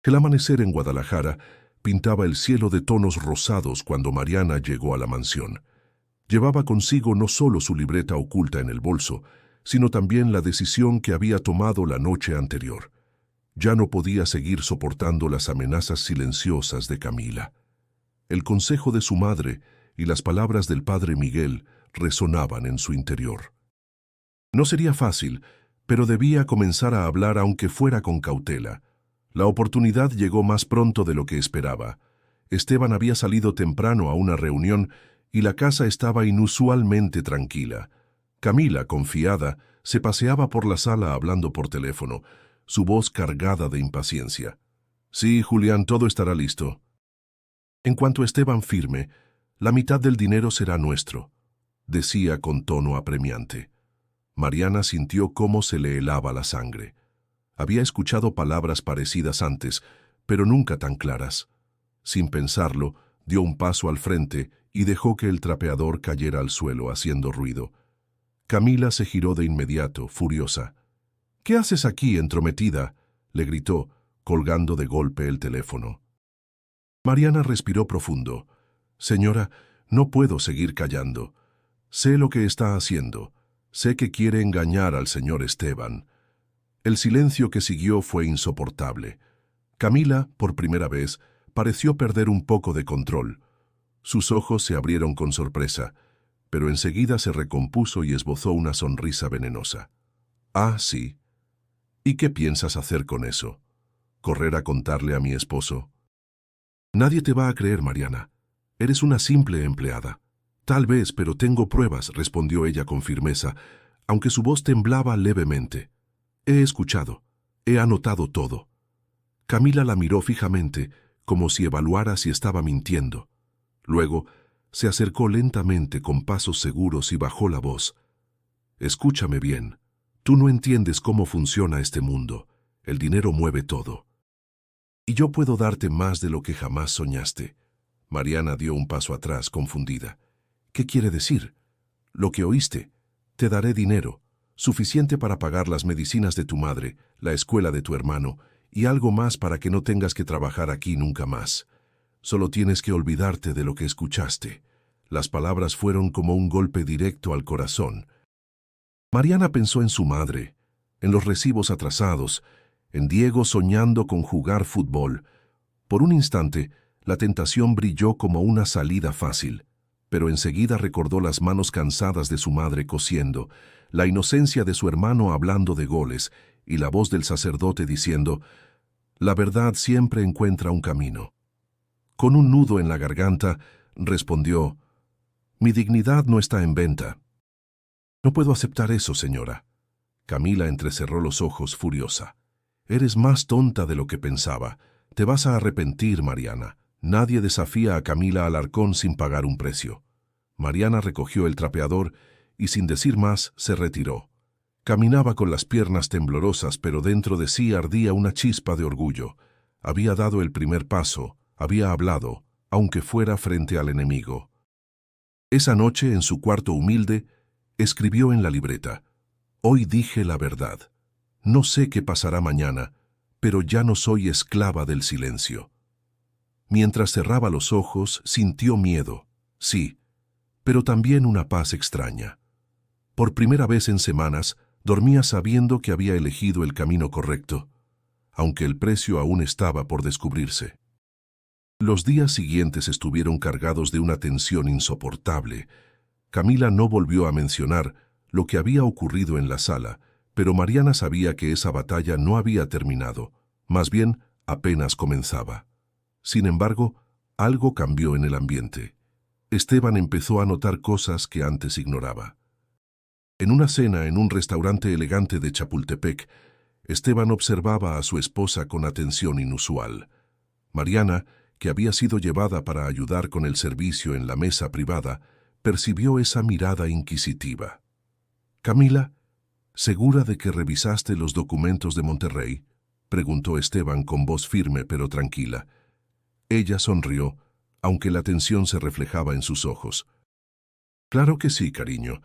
El amanecer en Guadalajara pintaba el cielo de tonos rosados cuando Mariana llegó a la mansión. Llevaba consigo no solo su libreta oculta en el bolso, sino también la decisión que había tomado la noche anterior. Ya no podía seguir soportando las amenazas silenciosas de Camila. El consejo de su madre y las palabras del padre Miguel resonaban en su interior. No sería fácil, pero debía comenzar a hablar aunque fuera con cautela. La oportunidad llegó más pronto de lo que esperaba. Esteban había salido temprano a una reunión y la casa estaba inusualmente tranquila. Camila, confiada, se paseaba por la sala hablando por teléfono, su voz cargada de impaciencia. «Sí, Julián, todo estará listo. En cuanto Esteban firme, la mitad del dinero será nuestro», decía con tono apremiante. Mariana sintió cómo se le helaba la sangre. Había escuchado palabras parecidas antes, pero nunca tan claras. Sin pensarlo, dio un paso al frente y dejó que el trapeador cayera al suelo haciendo ruido. Camila se giró de inmediato, furiosa. «¿Qué haces aquí, entrometida?», le gritó, colgando de golpe el teléfono. Mariana respiró profundo. «Señora, no puedo seguir callando. Sé lo que está haciendo. Sé que quiere engañar al señor Esteban». El silencio que siguió fue insoportable. Camila, por primera vez, pareció perder un poco de control. Sus ojos se abrieron con sorpresa, pero enseguida se recompuso y esbozó una sonrisa venenosa. «Ah, sí. ¿Y qué piensas hacer con eso? ¿Correr a contarle a mi esposo?» «Nadie te va a creer, Mariana. Eres una simple empleada». «Tal vez, pero tengo pruebas», respondió ella con firmeza, aunque su voz temblaba levemente. «He escuchado, he anotado todo». Camila la miró fijamente, como si evaluara si estaba mintiendo. Luego, se acercó lentamente con pasos seguros y bajó la voz. «Escúchame bien. Tú no entiendes cómo funciona este mundo. El dinero mueve todo. Y yo puedo darte más de lo que jamás soñaste». Mariana dio un paso atrás, confundida. «¿Qué quiere decir?» «Lo que oíste. Te daré dinero, suficiente para pagar las medicinas de tu madre, la escuela de tu hermano, y algo más para que no tengas que trabajar aquí nunca más. Solo tienes que olvidarte de lo que escuchaste». Las palabras fueron como un golpe directo al corazón. Mariana pensó en su madre, en los recibos atrasados, en Diego soñando con jugar fútbol. Por un instante, la tentación brilló como una salida fácil, pero enseguida recordó las manos cansadas de su madre cosiendo, la inocencia de su hermano hablando de goles y la voz del sacerdote diciendo: «La verdad siempre encuentra un camino». Con un nudo en la garganta, respondió: «Mi dignidad no está en venta». «No puedo aceptar eso, señora». Camila entrecerró los ojos furiosa. «Eres más tonta de lo que pensaba. Te vas a arrepentir, Mariana. Nadie desafía a Camila Alarcón sin pagar un precio». Mariana recogió el trapeador y sin decir más se retiró. Caminaba con las piernas temblorosas, pero dentro de sí ardía una chispa de orgullo. Había dado el primer paso, había hablado, aunque fuera frente al enemigo. Esa noche, en su cuarto humilde, escribió en la libreta: «Hoy dije la verdad. No sé qué pasará mañana, pero ya no soy esclava del silencio». Mientras cerraba los ojos, sintió miedo, sí, pero también una paz extraña. Por primera vez en semanas, dormía sabiendo que había elegido el camino correcto, aunque el precio aún estaba por descubrirse. Los días siguientes estuvieron cargados de una tensión insoportable. Camila no volvió a mencionar lo que había ocurrido en la sala, pero Mariana sabía que esa batalla no había terminado. Más bien, apenas comenzaba. Sin embargo, algo cambió en el ambiente. Esteban empezó a notar cosas que antes ignoraba. En una cena en un restaurante elegante de Chapultepec, Esteban observaba a su esposa con atención inusual. Mariana, que había sido llevada para ayudar con el servicio en la mesa privada, percibió esa mirada inquisitiva. «Camila, ¿segura de que revisaste los documentos de Monterrey?», preguntó Esteban con voz firme pero tranquila. Ella sonrió, aunque la tensión se reflejaba en sus ojos. «Claro que sí, cariño.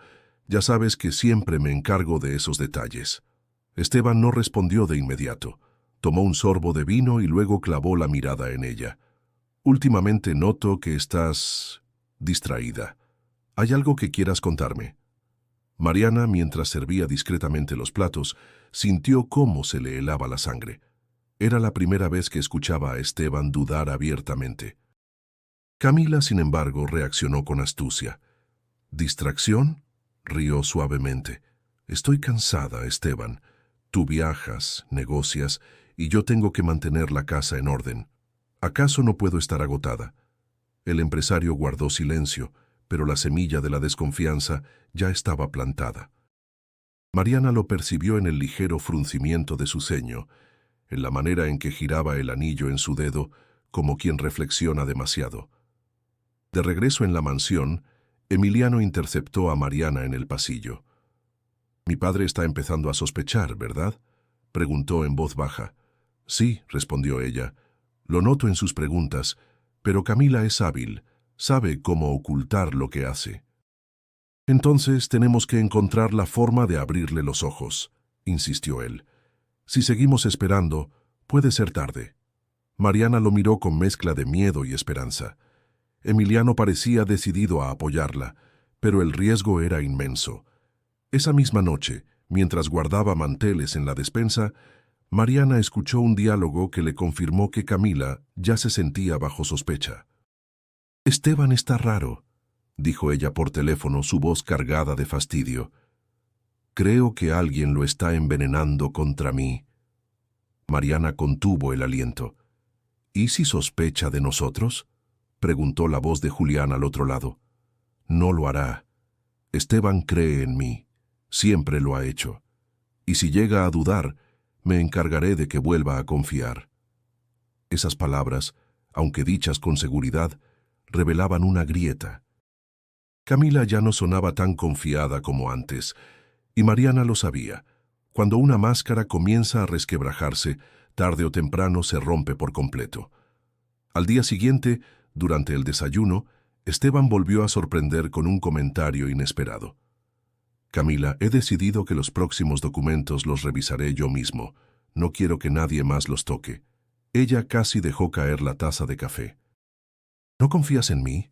Ya sabes que siempre me encargo de esos detalles». Esteban no respondió de inmediato. Tomó un sorbo de vino y luego clavó la mirada en ella. «Últimamente noto que estás distraída. ¿Hay algo que quieras contarme?». Mariana, mientras servía discretamente los platos, sintió cómo se le helaba la sangre. Era la primera vez que escuchaba a Esteban dudar abiertamente. Camila, sin embargo, reaccionó con astucia. «¿Distracción?», rió suavemente. «Estoy cansada, Esteban. Tú viajas, negocias, y yo tengo que mantener la casa en orden. ¿Acaso no puedo estar agotada?». El empresario guardó silencio, pero la semilla de la desconfianza ya estaba plantada. Mariana lo percibió en el ligero fruncimiento de su ceño, en la manera en que giraba el anillo en su dedo, como quien reflexiona demasiado. De regreso en la mansión, Emiliano interceptó a Mariana en el pasillo. «Mi padre está empezando a sospechar, ¿verdad?», preguntó en voz baja. «Sí», respondió ella. «Lo noto en sus preguntas, pero Camila es hábil, sabe cómo ocultar lo que hace». «Entonces tenemos que encontrar la forma de abrirle los ojos», insistió él. «Si seguimos esperando, puede ser tarde». Mariana lo miró con mezcla de miedo y esperanza. Emiliano parecía decidido a apoyarla, pero el riesgo era inmenso. Esa misma noche, mientras guardaba manteles en la despensa, Mariana escuchó un diálogo que le confirmó que Camila ya se sentía bajo sospecha. «Esteban está raro», dijo ella por teléfono, su voz cargada de fastidio. «Creo que alguien lo está envenenando contra mí». Mariana contuvo el aliento. «¿Y si sospecha de nosotros?», preguntó la voz de Julián al otro lado. «No lo hará. Esteban cree en mí. Siempre lo ha hecho. Y si llega a dudar, me encargaré de que vuelva a confiar». Esas palabras, aunque dichas con seguridad, revelaban una grieta. Camila ya no sonaba tan confiada como antes, y Mariana lo sabía. Cuando una máscara comienza a resquebrajarse, tarde o temprano se rompe por completo. Al día siguiente, durante el desayuno, Esteban volvió a sorprender con un comentario inesperado. «Camila, he decidido que los próximos documentos los revisaré yo mismo. No quiero que nadie más los toque». Ella casi dejó caer la taza de café. «¿No confías en mí?»,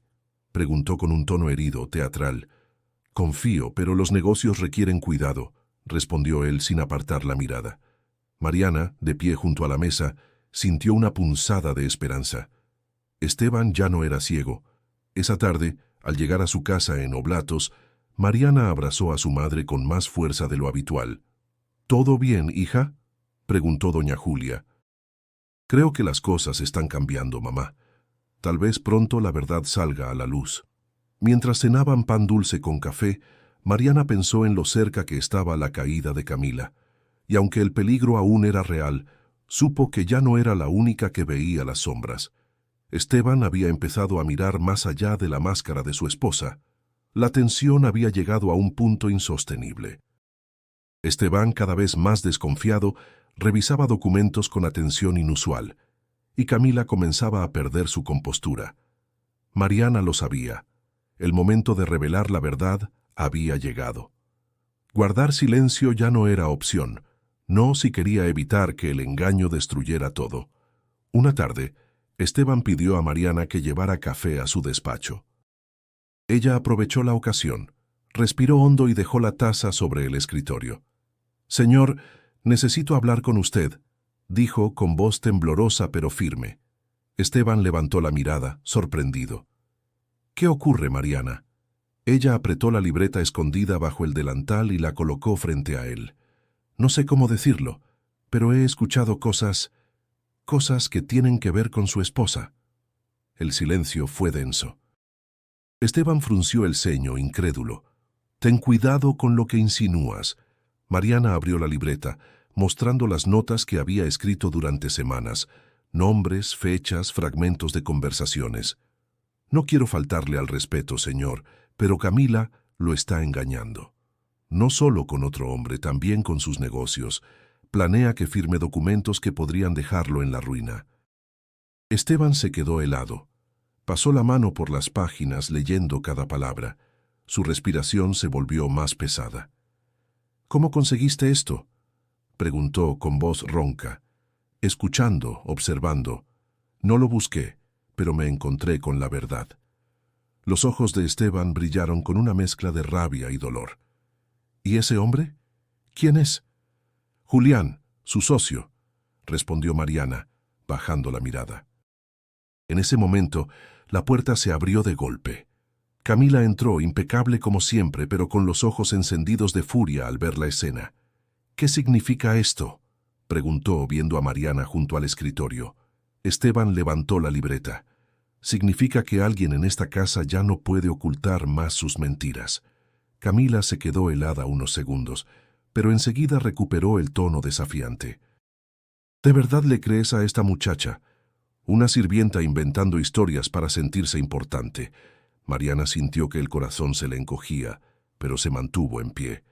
preguntó con un tono herido, teatral. «Confío, pero los negocios requieren cuidado», respondió él sin apartar la mirada. Mariana, de pie junto a la mesa, sintió una punzada de esperanza. Esteban ya no era ciego. Esa tarde, al llegar a su casa en Oblatos, Mariana abrazó a su madre con más fuerza de lo habitual. «¿Todo bien, hija?», preguntó doña Julia. «Creo que las cosas están cambiando, mamá. Tal vez pronto la verdad salga a la luz». Mientras cenaban pan dulce con café, Mariana pensó en lo cerca que estaba la caída de Camila, y aunque el peligro aún era real, supo que ya no era la única que veía las sombras. Esteban había empezado a mirar más allá de la máscara de su esposa. La tensión había llegado a un punto insostenible. Esteban, cada vez más desconfiado, revisaba documentos con atención inusual, y Camila comenzaba a perder su compostura. Mariana lo sabía. El momento de revelar la verdad había llegado. Guardar silencio ya no era opción, no si quería evitar que el engaño destruyera todo. Una tarde, Esteban pidió a Mariana que llevara café a su despacho. Ella aprovechó la ocasión, respiró hondo y dejó la taza sobre el escritorio. «Señor, necesito hablar con usted», dijo con voz temblorosa pero firme. Esteban levantó la mirada, sorprendido. «¿Qué ocurre, Mariana?». Ella apretó la libreta escondida bajo el delantal y la colocó frente a él. «No sé cómo decirlo, pero he escuchado cosas. cosas que tienen que ver con su esposa. El silencio fue denso. Esteban frunció el ceño, incrédulo. «Ten cuidado con lo que insinúas». Mariana abrió la libreta, mostrando las notas que había escrito durante semanas, nombres, fechas, fragmentos de conversaciones. «No quiero faltarle al respeto, señor, pero Camila lo está engañando. No solo con otro hombre, también con sus negocios. Planea que firme documentos que podrían dejarlo en la ruina». Esteban se quedó helado. Pasó la mano por las páginas leyendo cada palabra. Su respiración se volvió más pesada. «¿Cómo conseguiste esto?», preguntó con voz ronca. «Escuchando, observando. No lo busqué, pero me encontré con la verdad». Los ojos de Esteban brillaron con una mezcla de rabia y dolor. «¿Y ese hombre? ¿Quién es?». «Julián, su socio», respondió Mariana, bajando la mirada. En ese momento, la puerta se abrió de golpe. Camila entró, impecable como siempre, pero con los ojos encendidos de furia al ver la escena. «¿Qué significa esto?», preguntó, viendo a Mariana junto al escritorio. Esteban levantó la libreta. «Significa que alguien en esta casa ya no puede ocultar más sus mentiras». Camila se quedó helada unos segundos, pero enseguida recuperó el tono desafiante. «¿De verdad le crees a esta muchacha? Una sirvienta inventando historias para sentirse importante». Mariana sintió que el corazón se le encogía, pero se mantuvo en pie.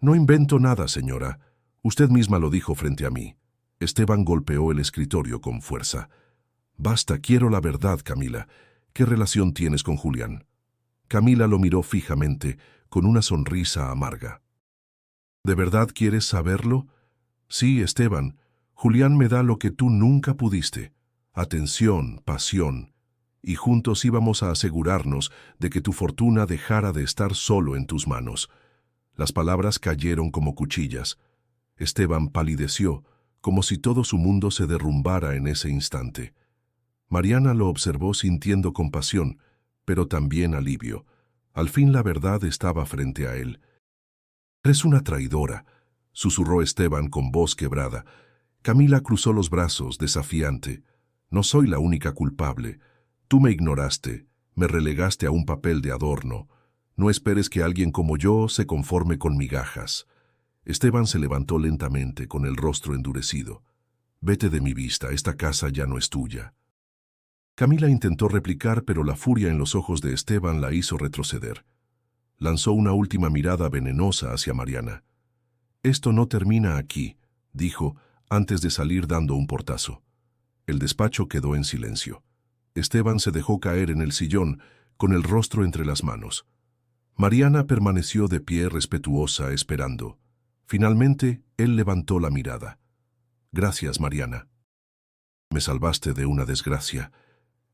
«No invento nada, señora. Usted misma lo dijo frente a mí». Esteban golpeó el escritorio con fuerza. «Basta, quiero la verdad, Camila. ¿Qué relación tienes con Julián?». Camila lo miró fijamente, con una sonrisa amarga. «¿De verdad quieres saberlo?». «Sí, Esteban. Julián me da lo que tú nunca pudiste. Atención, pasión. Y juntos íbamos a asegurarnos de que tu fortuna dejara de estar solo en tus manos». Las palabras cayeron como cuchillas. Esteban palideció, como si todo su mundo se derrumbara en ese instante. Mariana lo observó sintiendo compasión, pero también alivio. Al fin la verdad estaba frente a él. «Eres una traidora», susurró Esteban con voz quebrada. Camila cruzó los brazos, desafiante. «No soy la única culpable. Tú me ignoraste, me relegaste a un papel de adorno. No esperes que alguien como yo se conforme con migajas». Esteban se levantó lentamente, con el rostro endurecido. «Vete de mi vista, esta casa ya no es tuya». Camila intentó replicar, pero la furia en los ojos de Esteban la hizo retroceder. Lanzó una última mirada venenosa hacia Mariana. «Esto no termina aquí», dijo, antes de salir dando un portazo. El despacho quedó en silencio. Esteban se dejó caer en el sillón, con el rostro entre las manos. Mariana permaneció de pie respetuosa, esperando. Finalmente, él levantó la mirada. «Gracias, Mariana. Me salvaste de una desgracia».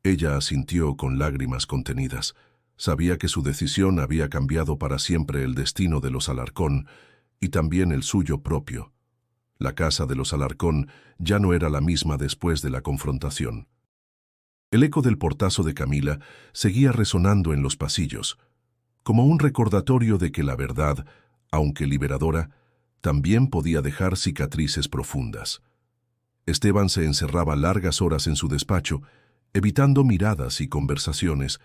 Ella asintió con lágrimas contenidas. Sabía que su decisión había cambiado para siempre el destino de los Alarcón y también el suyo propio. La casa de los Alarcón ya no era la misma después de la confrontación. El eco del portazo de Camila seguía resonando en los pasillos, como un recordatorio de que la verdad, aunque liberadora, también podía dejar cicatrices profundas. Esteban se encerraba largas horas en su despacho, evitando miradas y conversaciones,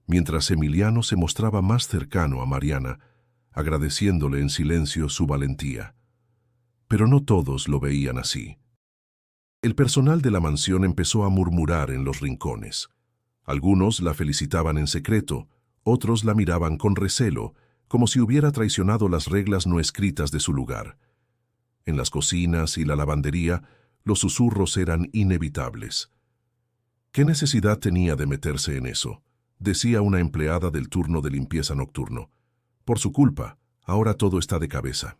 mientras Emiliano se mostraba más cercano a Mariana, agradeciéndole en silencio su valentía. Pero no todos lo veían así. El personal de la mansión empezó a murmurar en los rincones. Algunos la felicitaban en secreto, otros la miraban con recelo, como si hubiera traicionado las reglas no escritas de su lugar. En las cocinas y la lavandería, los susurros eran inevitables. «¿Qué necesidad tenía de meterse en eso?», decía una empleada del turno de limpieza nocturno. «Por su culpa, ahora todo está de cabeza.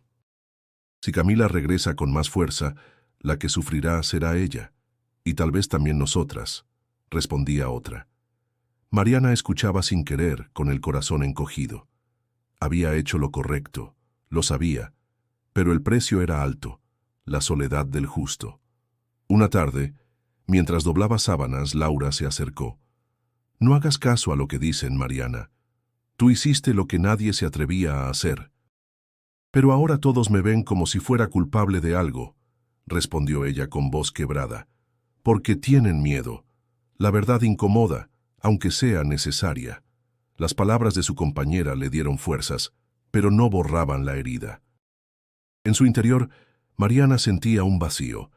Si Camila regresa con más fuerza, la que sufrirá será ella, y tal vez también nosotras», respondía otra. Mariana escuchaba sin querer, con el corazón encogido. Había hecho lo correcto, lo sabía, pero el precio era alto, la soledad del justo. Una tarde, mientras doblaba sábanas, Laura se acercó. «No hagas caso a lo que dicen, Mariana. Tú hiciste lo que nadie se atrevía a hacer». «Pero ahora todos me ven como si fuera culpable de algo», respondió ella con voz quebrada. Porque tienen miedo. La verdad incomoda, aunque sea necesaria. Las palabras de su compañera le dieron fuerzas, pero no borraban la herida. En su interior, Mariana sentía un vacío,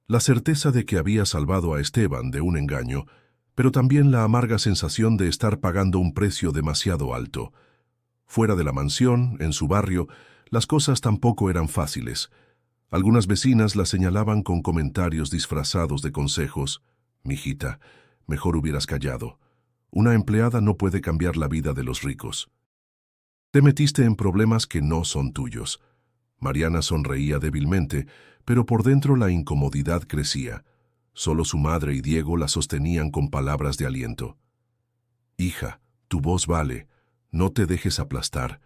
la certeza de que había salvado a Esteban de un engaño, pero también la amarga sensación de estar pagando un precio demasiado alto. Fuera de la mansión, en su barrio, las cosas tampoco eran fáciles. Algunas vecinas la señalaban con comentarios disfrazados de consejos. «Mijita, mejor hubieras callado. Una empleada no puede cambiar la vida de los ricos. Te metiste en problemas que no son tuyos». Mariana sonreía débilmente, pero por dentro la incomodidad crecía. Solo su madre y Diego la sostenían con palabras de aliento. «Hija, tu voz vale. No te dejes aplastar»,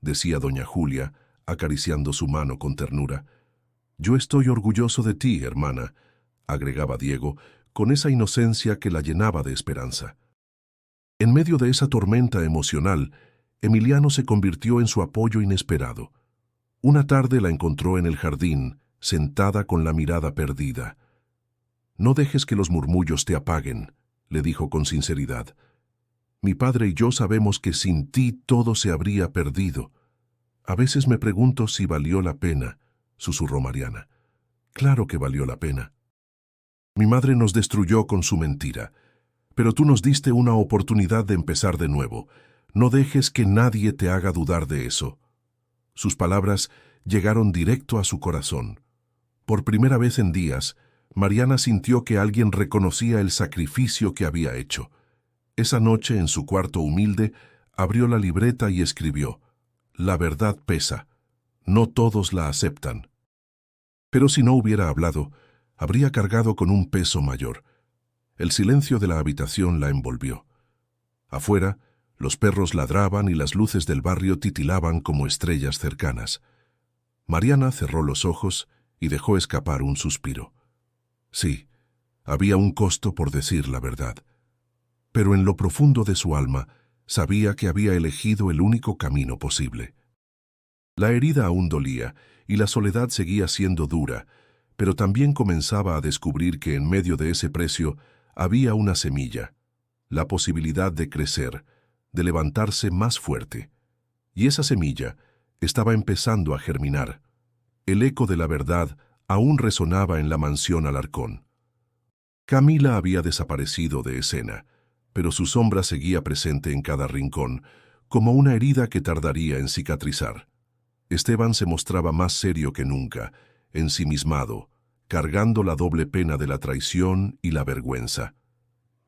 decía doña Julia, acariciando su mano con ternura. «Yo estoy orgulloso de ti, hermana», agregaba Diego, con esa inocencia que la llenaba de esperanza. En medio de esa tormenta emocional, Emiliano se convirtió en su apoyo inesperado. Una tarde la encontró en el jardín, sentada con la mirada perdida. «No dejes que los murmullos te apaguen», le dijo con sinceridad. «Mi padre y yo sabemos que sin ti todo se habría perdido. A veces me pregunto si valió la pena», susurró Mariana. «Claro que valió la pena. Mi madre nos destruyó con su mentira, pero tú nos diste una oportunidad de empezar de nuevo. No dejes que nadie te haga dudar de eso». Sus palabras llegaron directo a su corazón. Por primera vez en días, Mariana sintió que alguien reconocía el sacrificio que había hecho. Esa noche, en su cuarto humilde, abrió la libreta y escribió: «La verdad pesa. No todos la aceptan». Pero si no hubiera hablado, habría cargado con un peso mayor. El silencio de la habitación la envolvió. Afuera, los perros ladraban y las luces del barrio titilaban como estrellas cercanas. Mariana cerró los ojos y dejó escapar un suspiro. Sí, había un costo por decir la verdad. Pero en lo profundo de su alma, sabía que había elegido el único camino posible. La herida aún dolía y la soledad seguía siendo dura, pero también comenzaba a descubrir que en medio de ese precio había una semilla, la posibilidad de crecer, de levantarse más fuerte. Y esa semilla estaba empezando a germinar. El eco de la verdad aún resonaba en la mansión Alarcón. Camila había desaparecido de escena, pero su sombra seguía presente en cada rincón, como una herida que tardaría en cicatrizar. Esteban se mostraba más serio que nunca, ensimismado, cargando la doble pena de la traición y la vergüenza.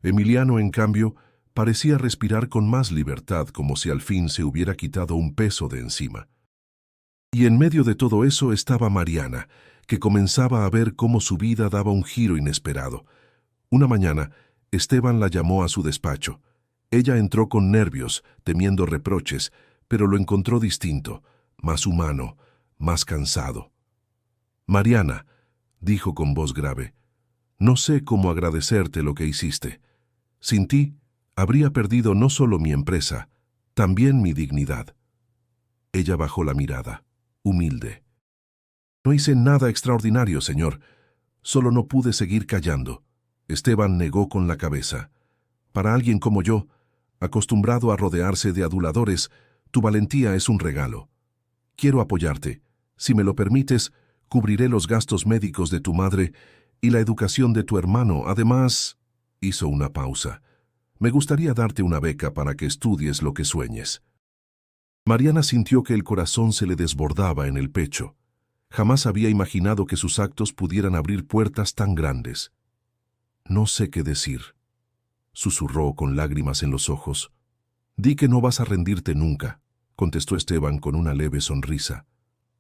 Emiliano, en cambio, parecía respirar con más libertad, como si al fin se hubiera quitado un peso de encima. Y en medio de todo eso estaba Mariana, que comenzaba a ver cómo su vida daba un giro inesperado. Una mañana, Esteban la llamó a su despacho. Ella entró con nervios, temiendo reproches, pero lo encontró distinto, más humano, más cansado. «Mariana», dijo con voz grave, «no sé cómo agradecerte lo que hiciste. Sin ti, habría perdido no solo mi empresa, también mi dignidad». Ella bajó la mirada, humilde. «No hice nada extraordinario, señor. Solo no pude seguir callando». Esteban negó con la cabeza. «Para alguien como yo, acostumbrado a rodearse de aduladores, tu valentía es un regalo. Quiero apoyarte. Si me lo permites, cubriré los gastos médicos de tu madre y la educación de tu hermano. Además», hizo una pausa, «me gustaría darte una beca para que estudies lo que sueñes». Mariana sintió que el corazón se le desbordaba en el pecho. Jamás había imaginado que sus actos pudieran abrir puertas tan grandes. «No sé qué decir», susurró con lágrimas en los ojos. «Di que no vas a rendirte nunca», contestó Esteban con una leve sonrisa.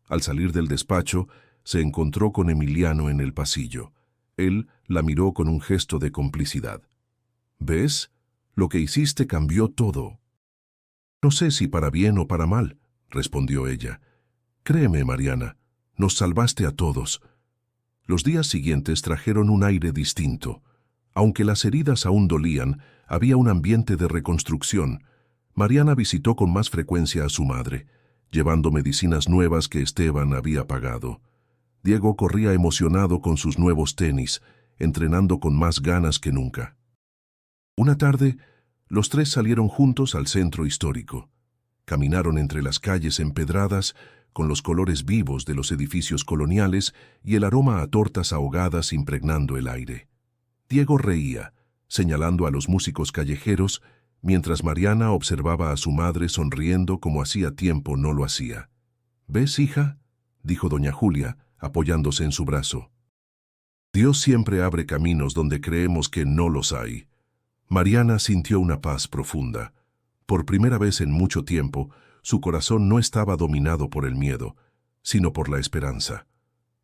Al salir del despacho, se encontró con Emiliano en el pasillo. Él la miró con un gesto de complicidad. «¿Ves? Lo que hiciste cambió todo». «No sé si para bien o para mal», respondió ella. «Créeme, Mariana, nos salvaste a todos». Los días siguientes trajeron un aire distinto. Aunque las heridas aún dolían, había un ambiente de reconstrucción. Mariana visitó con más frecuencia a su madre, llevando medicinas nuevas que Esteban había pagado. Diego corría emocionado con sus nuevos tenis. entrenando con más ganas que nunca. Una tarde, los tres salieron juntos al centro histórico. Caminaron entre las calles empedradas, con los colores vivos de los edificios coloniales y el aroma a tortas ahogadas impregnando el aire. Diego reía, señalando a los músicos callejeros, mientras Mariana observaba a su madre sonriendo como hacía tiempo no lo hacía. «¿Ves, hija?», dijo doña Julia, apoyándose en su brazo. «Dios siempre abre caminos donde creemos que no los hay». Mariana sintió una paz profunda. Por primera vez en mucho tiempo, su corazón no estaba dominado por el miedo, sino por la esperanza.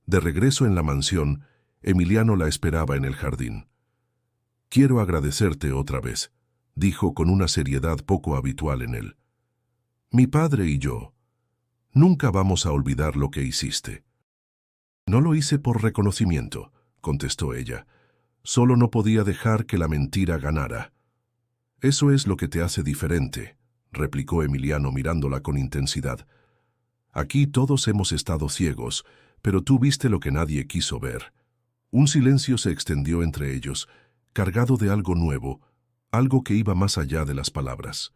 De regreso en la mansión, Emiliano la esperaba en el jardín. «Quiero agradecerte otra vez», dijo con una seriedad poco habitual en él. «Mi padre y yo, nunca vamos a olvidar lo que hiciste». «No lo hice por reconocimiento», contestó ella. «Solo no podía dejar que la mentira ganara». «Eso es lo que te hace diferente», replicó Emiliano mirándola con intensidad. «Aquí todos hemos estado ciegos, pero tú viste lo que nadie quiso ver». Un silencio se extendió entre ellos, cargado de algo nuevo, algo que iba más allá de las palabras.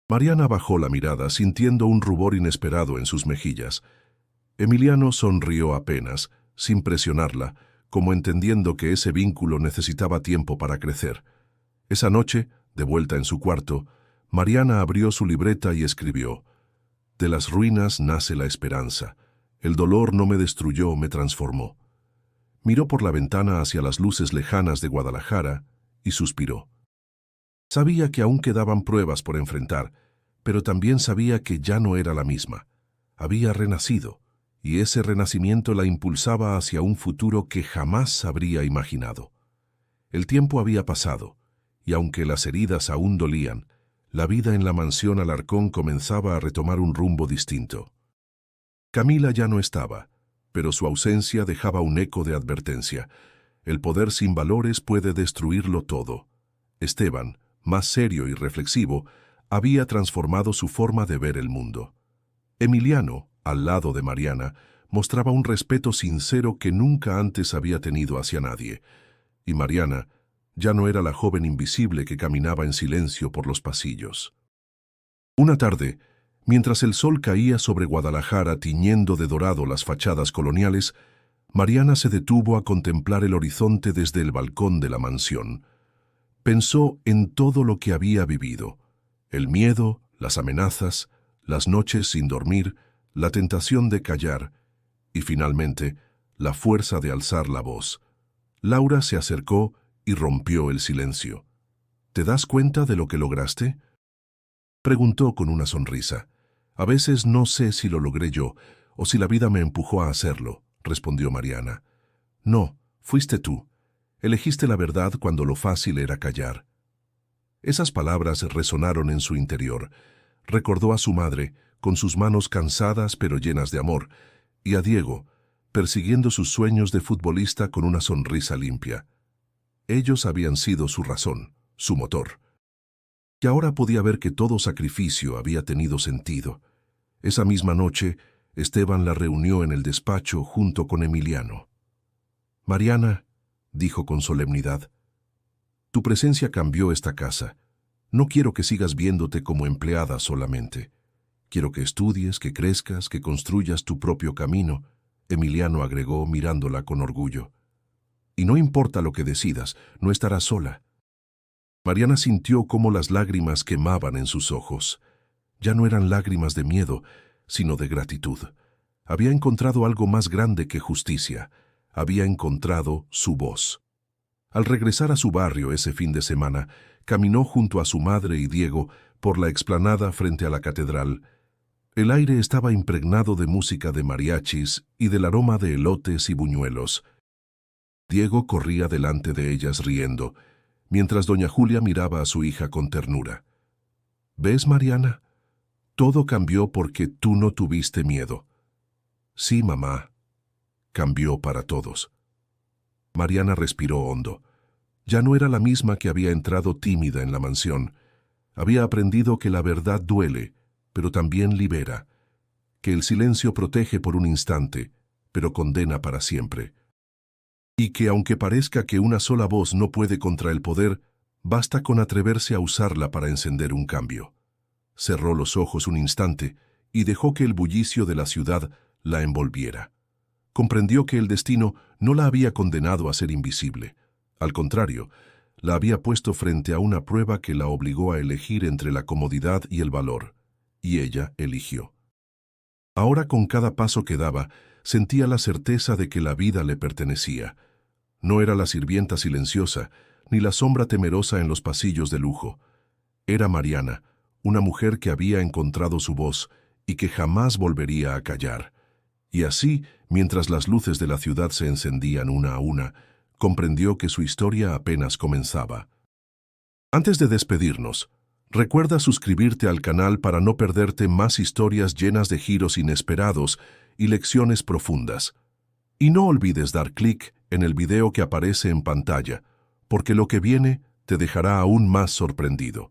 Mariana bajó la mirada, sintiendo un rubor inesperado en sus mejillas. Emiliano sonrió apenas, sin presionarla, como entendiendo que ese vínculo necesitaba tiempo para crecer. Esa noche, de vuelta en su cuarto, Mariana abrió su libreta y escribió: «De las ruinas nace la esperanza. El dolor no me destruyó, me transformó». Miró por la ventana hacia las luces lejanas de Guadalajara y suspiró. Sabía que aún quedaban pruebas por enfrentar, pero también sabía que ya no era la misma. Había renacido, y ese renacimiento la impulsaba hacia un futuro que jamás habría imaginado. El tiempo había pasado, y aunque las heridas aún dolían, la vida en la mansión Alarcón comenzaba a retomar un rumbo distinto. Camila ya no estaba, pero su ausencia dejaba un eco de advertencia. El poder sin valores puede destruirlo todo. Esteban, más serio y reflexivo, había transformado su forma de ver el mundo. Emiliano, al lado de Mariana, mostraba un respeto sincero que nunca antes había tenido hacia nadie, y Mariana ya no era la joven invisible que caminaba en silencio por los pasillos. Una tarde, mientras el sol caía sobre Guadalajara tiñendo de dorado las fachadas coloniales, Mariana se detuvo a contemplar el horizonte desde el balcón de la mansión. Pensó en todo lo que había vivido: el miedo, las amenazas, las noches sin dormir, la tentación de callar y, finalmente, la fuerza de alzar la voz. Laura se acercó y rompió el silencio. «¿Te das cuenta de lo que lograste?», preguntó con una sonrisa. «A veces no sé si lo logré yo o si la vida me empujó a hacerlo», respondió Mariana. «No, fuiste tú. Elegiste la verdad cuando lo fácil era callar». Esas palabras resonaron en su interior. Recordó a su madre, con sus manos cansadas pero llenas de amor, y a Diego, persiguiendo sus sueños de futbolista con una sonrisa limpia. Ellos habían sido su razón, su motor. Y ahora podía ver que todo sacrificio había tenido sentido. Esa misma noche, Esteban la reunió en el despacho junto con Emiliano. «Mariana», dijo con solemnidad, «tu presencia cambió esta casa. No quiero que sigas viéndote como empleada solamente. Quiero que estudies, que crezcas, que construyas tu propio camino», Emiliano agregó mirándola con orgullo. «Y no importa lo que decidas, no estarás sola». Mariana sintió cómo las lágrimas quemaban en sus ojos. Ya no eran lágrimas de miedo, sino de gratitud. Había encontrado algo más grande que justicia. Había encontrado su voz. Al regresar a su barrio ese fin de semana, caminó junto a su madre y Diego por la explanada frente a la catedral. El aire estaba impregnado de música de mariachis y del aroma de elotes y buñuelos. Diego corría delante de ellas riendo, mientras doña Julia miraba a su hija con ternura. «¿Ves, Mariana? Todo cambió porque tú no tuviste miedo». «Sí, mamá». Cambió para todos. Mariana respiró hondo. Ya no era la misma que había entrado tímida en la mansión. Había aprendido que la verdad duele, pero también libera, que el silencio protege por un instante, pero condena para siempre. y que aunque parezca que una sola voz no puede contra el poder, basta con atreverse a usarla para encender un cambio. Cerró los ojos un instante y dejó que el bullicio de la ciudad la envolviera. Comprendió que el destino no la había condenado a ser invisible. Al contrario, la había puesto frente a una prueba que la obligó a elegir entre la comodidad y el valor, y ella eligió. Ahora, con cada paso que daba, sentía la certeza de que la vida le pertenecía. No era la sirvienta silenciosa, ni la sombra temerosa en los pasillos de lujo. Era Mariana, una mujer que había encontrado su voz y que jamás volvería a callar. Y así, mientras las luces de la ciudad se encendían una a una, comprendió que su historia apenas comenzaba. Antes de despedirnos, recuerda suscribirte al canal para no perderte más historias llenas de giros inesperados y lecciones profundas. Y no olvides dar clic en el video que aparece en pantalla, porque lo que viene te dejará aún más sorprendido.